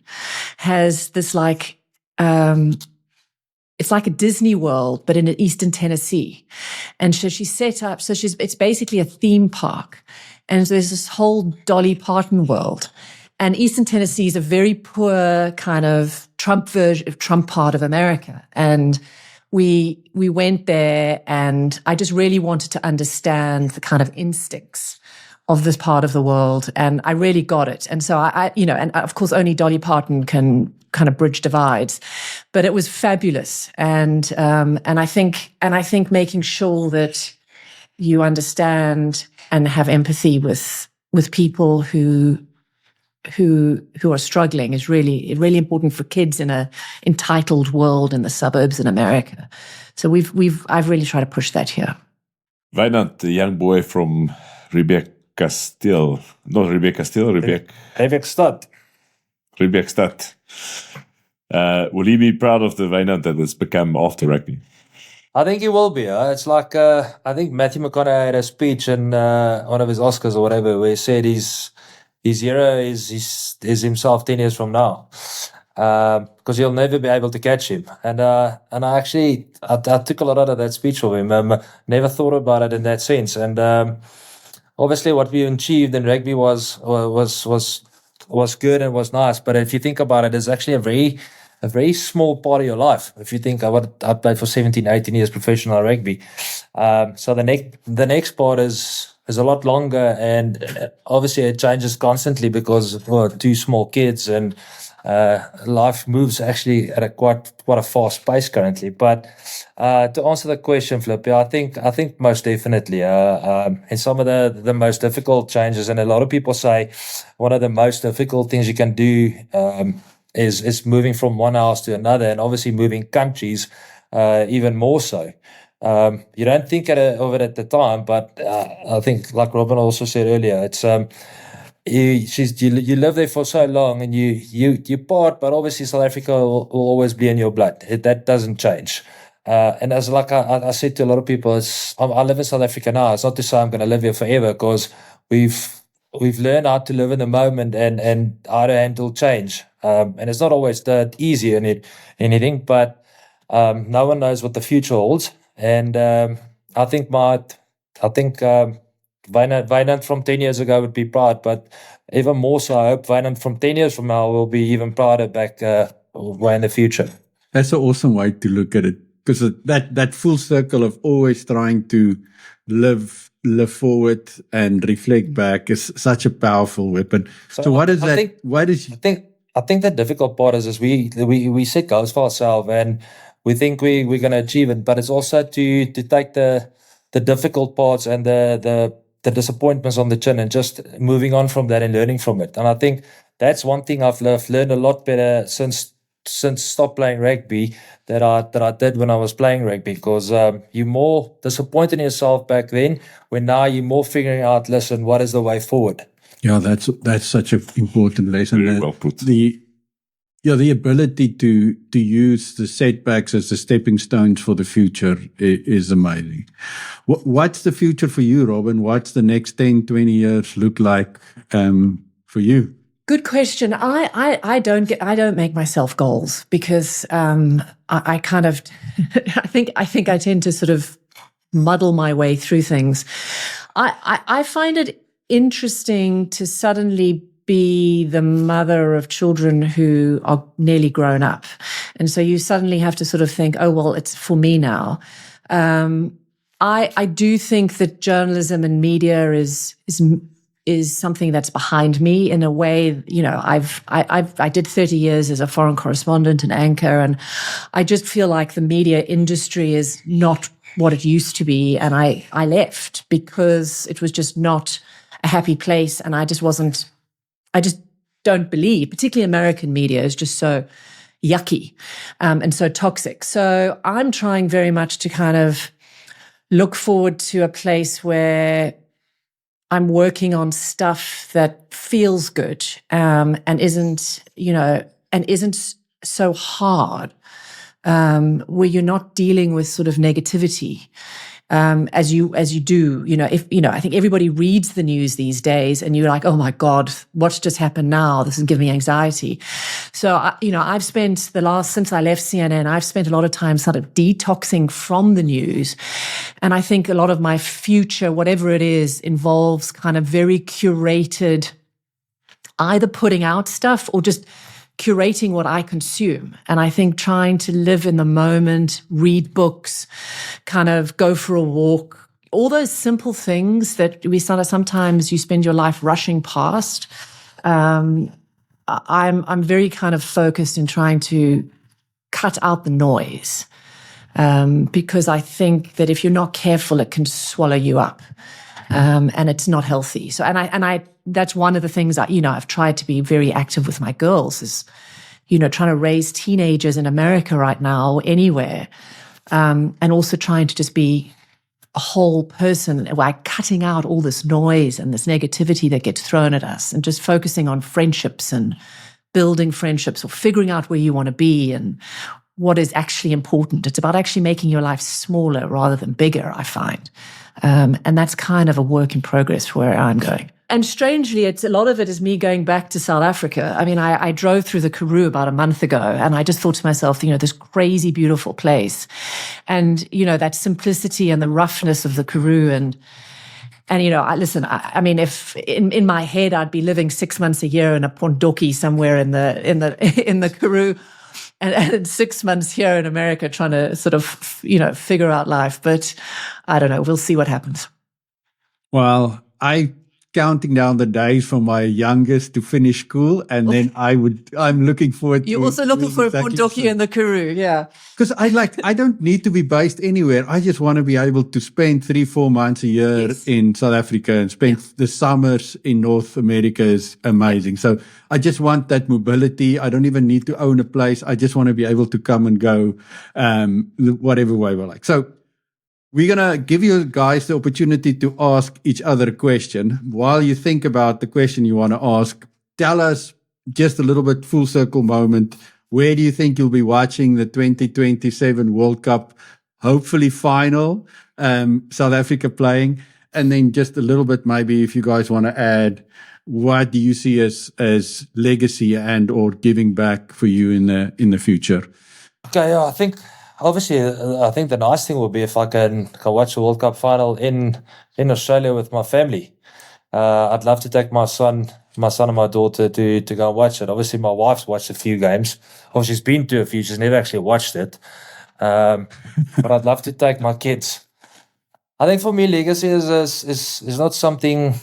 has this it's like a Disney World, but in Eastern Tennessee. And so she set up, it's basically a theme park. And there's this whole Dolly Parton world. And Eastern Tennessee is a very poor kind of Trump part of America. And we went there, and I just really wanted to understand the kind of instincts of this part of the world, and I really got it. And so and of course only Dolly Parton can kind of bridge divides, but it was fabulous. And I think making sure that you understand and have empathy with people who are struggling is really important for kids in a entitled world in the suburbs in America. So I've really tried to push that here. Wynand, the young boy from Rebekstad. Will he be proud of the Wynand that has become after rugby? I think he will be. It's like I think Matthew McConaughey had a speech in one of his Oscars or whatever, where he said his hero is himself 10 years from now, because you'll never be able to catch him. And I actually took a lot out of that speech from him. Never thought about it in that sense. And obviously, what we achieved in rugby was good and was nice. But if you think about it, it's actually a very small part of your life. If you think I played for 17, 18 years professional rugby. So the next part is a lot longer, and obviously it changes constantly because of two small kids, and life moves actually at a quite a fast pace currently. But to answer the question, Flip, I think most definitely. And some of the most difficult changes, and a lot of people say one of the most difficult things you can do is moving from one house to another, and obviously moving countries even more so. You don't think of it at the time, but I think, like Robyn also said earlier, it's you live there for so long, and you part, but obviously South Africa will always be in your blood. That doesn't change. And as like I said to a lot of people, I live in South Africa now. It's not to say I'm going to live here forever, because we've learned how to live in the moment and how to handle change. And it's not always that easy in anything, but no one knows what the future holds. And I think Wynand from 10 years ago would be proud, but even more so, I hope Wynand from 10 years from now will be even prouder back way in the future. That's an awesome way to look at it, because that full circle of always trying to live forward and reflect back is such a powerful weapon. So what is that? I think the difficult part is we set goals for ourselves, and we think we're going to achieve it, but it's also to take the difficult parts and the disappointments on the chin, and just moving on from that and learning from it. And I think that's one thing I've learned a lot better since stop playing rugby that I did when I was playing rugby, because you're more disappointed in yourself back then, when now you're more figuring out, listen, what is the way forward? Yeah, that's such an important lesson. Very well put. The ability to use the setbacks as the stepping stones for the future is amazing. What's the future for you, Robyn? What's the next 10, 20 years look like for you? Good question. I don't make myself goals, because I kind of I think I tend to sort of muddle my way through things. I find it interesting to suddenly be the mother of children who are nearly grown up, and so you suddenly have to sort of think, oh well, it's for me now. I do think that journalism and media is something that's behind me in a way. You know, I did 30 years as a foreign correspondent and anchor, and I just feel like the media industry is not what it used to be, and I left because it was just not a happy place, and I just don't believe, particularly American media, is just so yucky and so toxic. So I'm trying very much to kind of look forward to a place where I'm working on stuff that feels good and isn't so hard, where you're not dealing with sort of negativity. as you do. I think everybody reads the news these days, and you're like, oh my God, what's just happened now? This is giving me anxiety. So, I've spent since I left CNN, I've spent a lot of time sort of detoxing from the news. And I think a lot of my future, whatever it is, involves kind of very curated, either putting out stuff or just curating what I consume. And I think trying to live in the moment, read books, kind of go for a walk, all those simple things that sometimes you spend your life rushing past. I'm very kind of focused in trying to cut out the noise, because I think that if you're not careful, it can swallow you up, and it's not healthy. So, and I that's one of the things that, I've tried to be very active with my girls is, trying to raise teenagers in America right now, anywhere, and also trying to just be a whole person, like cutting out all this noise and this negativity that gets thrown at us, and just focusing on friendships and building friendships, or figuring out where you want to be and what is actually important. It's about actually making your life smaller rather than bigger, I find. And that's kind of a work in progress for where I'm going. And strangely, a lot of it is me going back to South Africa. I mean, I drove through the Karoo about a month ago, and I just thought to myself, this crazy, beautiful place. And, that simplicity and the roughness of the Karoo. And I mean, if in my head, I'd be living 6 months a year in a pondoki somewhere in the Karoo, and 6 months here in America trying to sort of, figure out life. But I don't know. We'll see what happens. Well, counting down the days for my youngest to finish school, and then I'm looking forward. You're also looking for a pondoki in the Karoo, yeah. Because I don't need to be based anywhere. I just want to be able to spend 3-4 months a year in South Africa, and spend the summers in North America is amazing. So I just want that mobility. I don't even need to own a place. I just want to be able to come and go, whatever way we like. So we're going to give you guys the opportunity to ask each other a question. While you think about the question you want to ask, tell us just a little bit full circle moment. Where do you think you'll be watching the 2027 World Cup, hopefully final, South Africa playing? And then just a little bit, maybe if you guys want to add, what do you see as legacy and or giving back for you in the future? Okay, yeah, I think the nice thing will be if I can watch the World Cup final in Australia with my family. I'd love to take my son and my daughter to go and watch it. Obviously, my wife's watched a few games. She's been to a few. She's never actually watched it. But I'd love to take my kids. I think for me, legacy is not something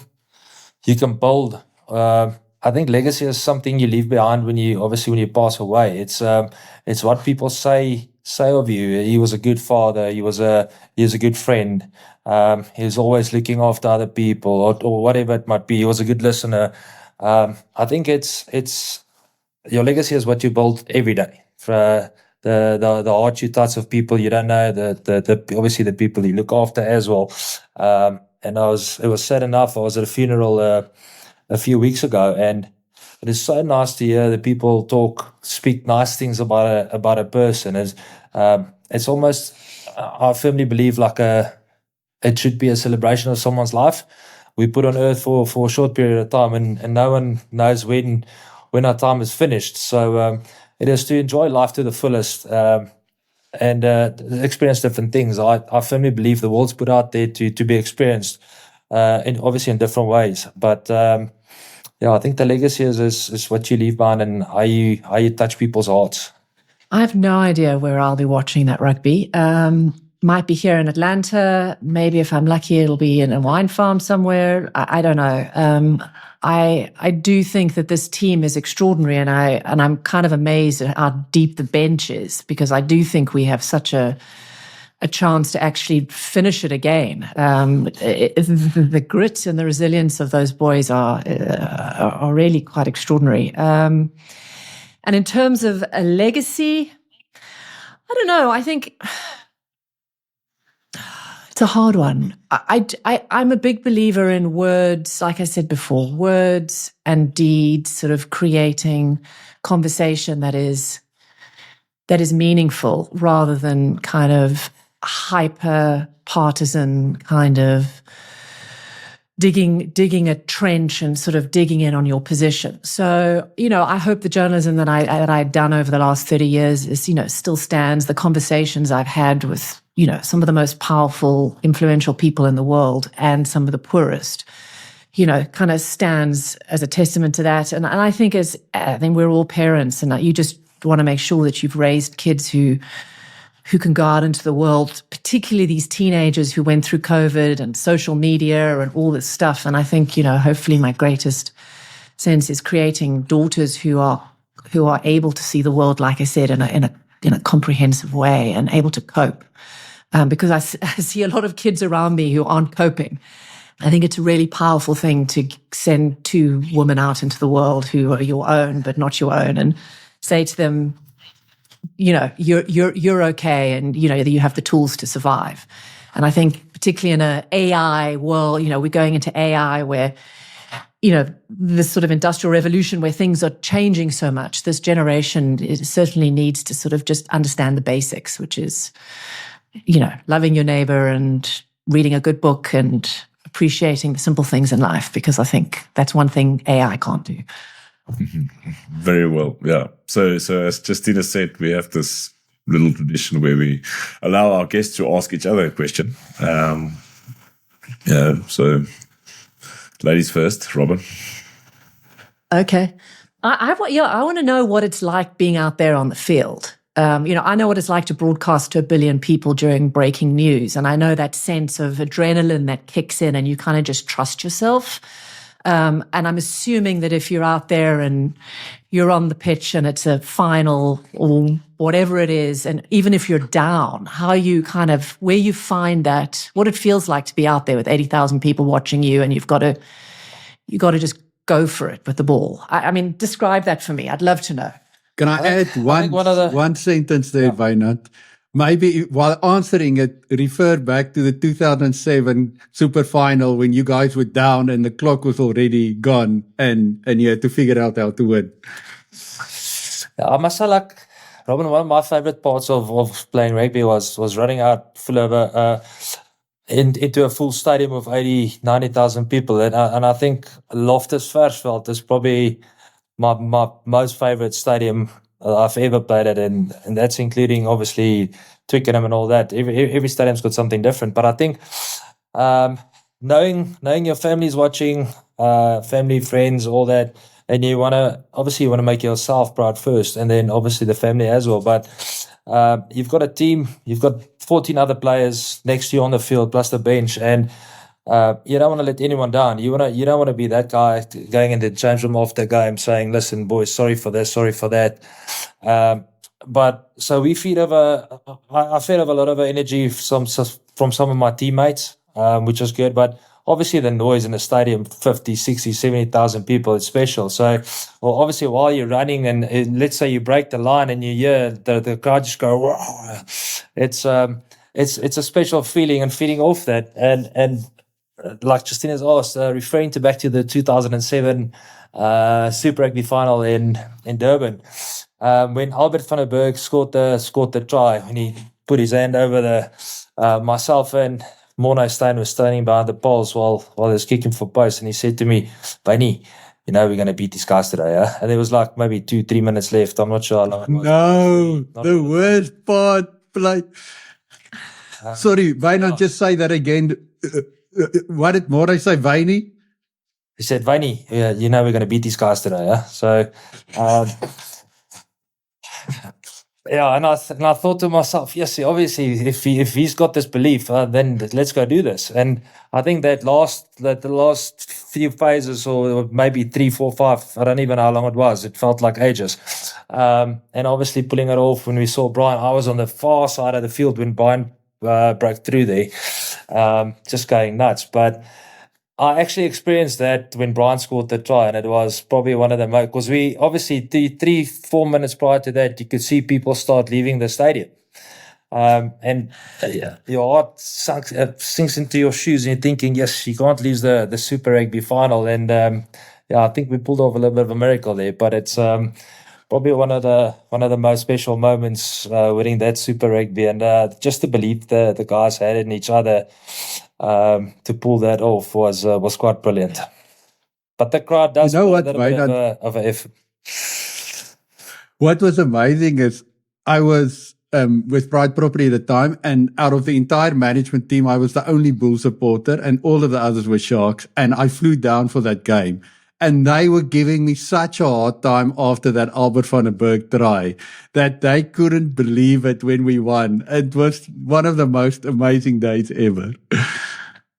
you can build. I think legacy is something you leave behind when you pass away. It's what people say of you. He was a good father. He was a good friend. He was always looking after other people, or whatever it might be. He was a good listener. I think it's your legacy is what you build every day. For the heart you touch of people you don't know, the obviously the people you look after as well. And it was sad enough. I was at a funeral a few weeks ago, and it is so nice to hear the people speak nice things about a person. It's almost, I firmly believe, it should be a celebration of someone's life. We put on earth for a short period of time, and no one knows when our time is finished. So it is to enjoy life to the fullest, and experience different things. I firmly believe the world's put out there to be experienced, obviously in different ways. But I think the legacy is what you leave behind and how you touch people's hearts. I have no idea where I'll be watching that rugby. Might be here in Atlanta. Maybe if I'm lucky, it'll be in a wine farm somewhere. I don't know. I do think that this team is extraordinary, and I'm kind of amazed at how deep the bench is, because I do think we have such a chance to actually finish it again. The grit and the resilience of those boys are really quite extraordinary. And in terms of a legacy, I don't know. I think it's a hard one. I'm a big believer in words, like I said before, words and deeds, sort of creating conversation that is meaningful, rather than kind of hyper partisan kind of digging a trench and sort of digging in on your position. So, I hope the journalism that I'd done over the last 30 years is, still stands. The conversations I've had with, some of the most powerful, influential people in the world and some of the poorest, kind of stands as a testament to that. And I think we're all parents, and you just want to make sure that you've raised kids who can go out into the world, particularly these teenagers who went through COVID and social media and all this stuff. And I think, hopefully my greatest sense is creating daughters who are able to see the world, like I said, in a comprehensive way and able to cope. Because I see a lot of kids around me who aren't coping. I think it's a really powerful thing to send two women out into the world who are your own, but not your own, and say to them, you're okay, and you have the tools to survive. And I think particularly in an AI world, we're going into AI where, this sort of industrial revolution where things are changing so much. This generation certainly needs to sort of just understand the basics, which is, loving your neighbor and reading a good book and appreciating the simple things in life, because I think that's one thing AI can't do. Very well, yeah. So as Justina said, we have this little tradition where we allow our guests to ask each other a question. So ladies first, Robyn. Okay. I want to know what it's like being out there on the field. I know what it's like to broadcast to 1 billion people during breaking news, and I know that sense of adrenaline that kicks in and you kind of just trust yourself. And I'm assuming that if you're out there and you're on the pitch and it's a final or whatever it is, and even if you're down, where you find that, what it feels like to be out there with 80,000 people watching you, and you've got to just go for it with the ball. I mean, describe that for me. I'd love to know. Can I add one sentence there, Wynand? Maybe while answering it, refer back to the 2007 Super Final when you guys were down and the clock was already gone and you had to figure out how to win. I must say, Robyn, one of my favorite parts of playing rugby was running out full of into a full stadium of 80, 90,000 people. And I think Loftus Versfeld is probably my most favorite stadium I've ever played at, and that's including obviously Twickenham and all that. Every stadium's got something different, but I think knowing your family's watching, family, friends, all that, and you want to make yourself proud first, and then obviously the family as well. But you've got a team, you've got 14 other players next to you on the field plus the bench, and you don't want to let anyone down. You don't want to be that guy going in the change room after the game saying, "Listen, boys, sorry for this, sorry for that." But so we feed over. I fed over a lot of energy from some of my teammates, which was good. But obviously, the noise in the stadium, 50, 60, 70,000 people, it's special. So, obviously, while you're running, and let's say you break the line and you hear the crowd just go, "Wow!" It's a special feeling, and feeding off that, and like Justina's asked, referring back to the 2007 Super Rugby final in Durban, when Albert van der Berg scored the try, when he put his hand over myself and Morné Steyn was standing behind the poles while he was kicking for post, and he said to me, "Bunny, we're going to beat these guys today, yeah?" And there was maybe 2-3 minutes left. I'm not sure how long it was. No, the worst part, sorry, Wynand, just say that again. What did Morné say, Wynnie? He said, "Wynnie, we're going to beat these guys today, yeah?" So, and I thought to myself, yes, obviously, if he's got this belief, then let's go do this. And I think the last few phases, or maybe 3, 4, 5, I don't even know how long it was. It felt like ages. And obviously pulling it off when we saw Brian. I was on the far side of the field when Brian broke through there, just going nuts. But I actually experienced that when Brian scored the try, and it was probably one of the most, because we obviously 3-4 minutes prior to that, you could see people start leaving the stadium. And your heart sinks into your shoes, and you're thinking, yes, you can't lose the Super Rugby final. And I think we pulled off a little bit of a miracle there. But it's probably one of the most special moments winning that Super Rugby, and just to believe the guys had in each other to pull that off was quite brilliant. But the crowd does You know put what, a little bit Wynand? of an effort. What was amazing is I was with Pride Property at the time, and out of the entire management team, I was the only Bull supporter, and all of the others were Sharks. And I flew down for that game. And they were giving me such a hard time after that Albert van der Berg try that they couldn't believe it when we won. It was one of the most amazing days ever.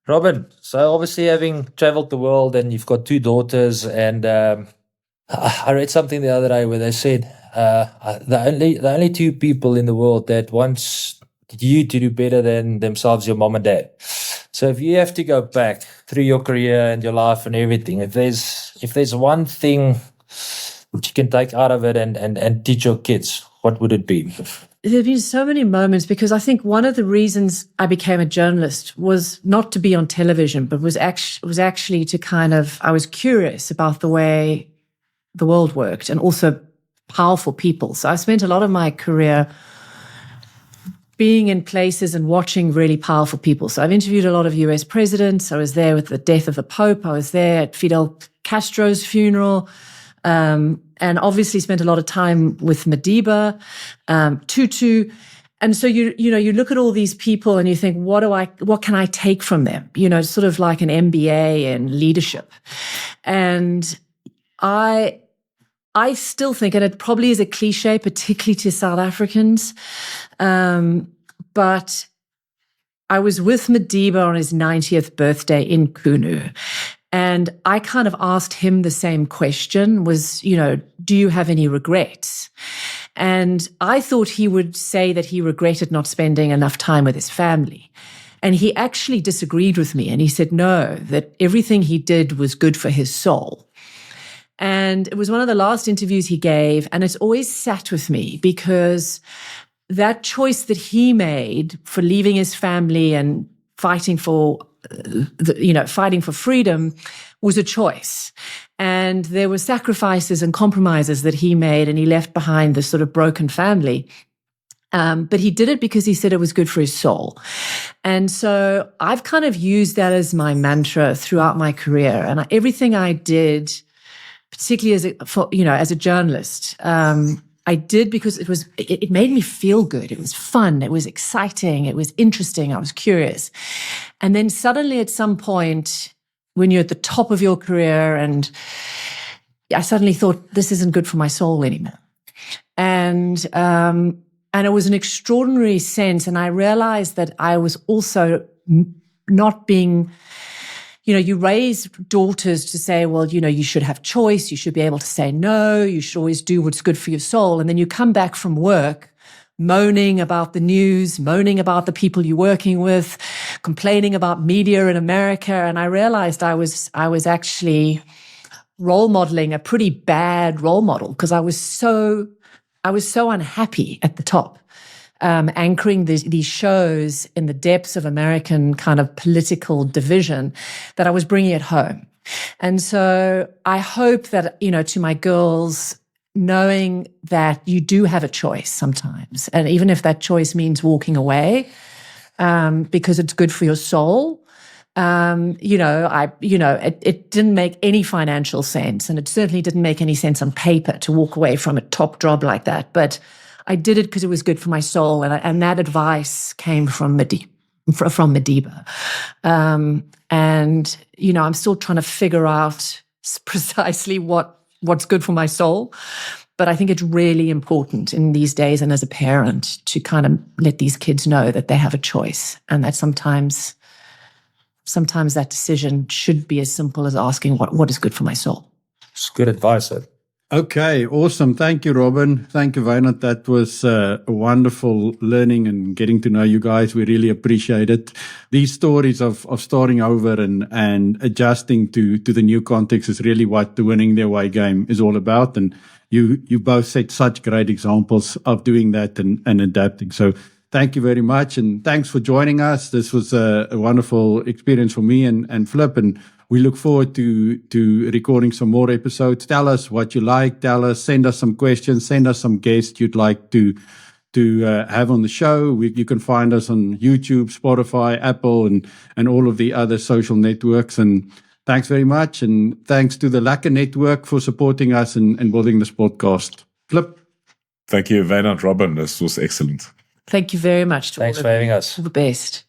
Robyn, so obviously having traveled the world and you've got two daughters, and I read something the other day where they said the only two people in the world that wants you to do better than themselves, your mom and dad. So if you have to go back through your career and your life and everything, if there's one thing that you can take out of it and teach your kids, what would it be? There have been so many moments, because I think one of the reasons I became a journalist was not to be on television, but was actually to I was curious about the way the world worked, and also powerful people. So I spent a lot of my career being in places and watching really powerful people. So I've interviewed a lot of US presidents. I was there with the death of the Pope. I was there at Fidel Castro's funeral. And obviously spent a lot of time with Madiba, Tutu. And so you look at all these people and you think, what can I take from them? Sort of like an MBA in leadership. And I still think, and it probably is a cliche, particularly to South Africans, but I was with Madiba on his 90th birthday in Curnow. And I kind of asked him the same question, was, do you have any regrets? And I thought he would say that he regretted not spending enough time with his family. And he actually disagreed with me. And he said, no, that everything he did was good for his soul. And it was one of the last interviews he gave. And it's always sat with me, because that choice that he made for leaving his family and fighting for freedom was a choice. And there were sacrifices and compromises that he made, and he left behind this sort of broken family. But he did it because he said it was good for his soul. And so I've kind of used that as my mantra throughout my career. And everything I did, particularly as a journalist, I did because it made me feel good. It was fun. It was exciting. It was interesting. I was curious. And then suddenly at some point, when you're at the top of your career, and I suddenly thought, this isn't good for my soul anymore. And it was an extraordinary sense. And I realized that I was also not being, you raise daughters to say, well, you should have choice. You should be able to say no. You should always do what's good for your soul. And then you come back from work moaning about the news, moaning about the people you're working with, complaining about media in America. And I realized I was actually role modeling a pretty bad role model, because I was so unhappy at the top. Anchoring these shows in the depths of American kind of political division, that I was bringing it home. And so I hope that, to my girls, knowing that you do have a choice sometimes. And even if that choice means walking away, because it's good for your soul, it didn't make any financial sense. And it certainly didn't make any sense on paper to walk away from a top job like that. But I did it because it was good for my soul. And that advice came from Madiba. And I'm still trying to figure out precisely what's good for my soul. But I think it's really important in these days, and as a parent, to kind of let these kids know that they have a choice, and that sometimes that decision should be as simple as asking what is good for my soul. It's good advice, sir. Okay, awesome. Thank you, Robyn. Thank you, Wynand. That was a wonderful learning and getting to know you guys. We really appreciate it. These stories of starting over and adjusting to the new context is really what the Winning the Away game is all about. And you both set such great examples of doing that and adapting. So thank you very much. And thanks for joining us. This was a wonderful experience for me and Flip. And we look forward to recording some more episodes. Tell us what you like. Send us some questions. Send us some guests you'd like to have on the show. You can find us on YouTube, Spotify, Apple, and all of the other social networks. And thanks very much. And thanks to the Lekker Network for supporting us and building this podcast. Flip. Thank you, Wynand, Robyn. This was excellent. Thank you very much. Thanks for having us. All the best.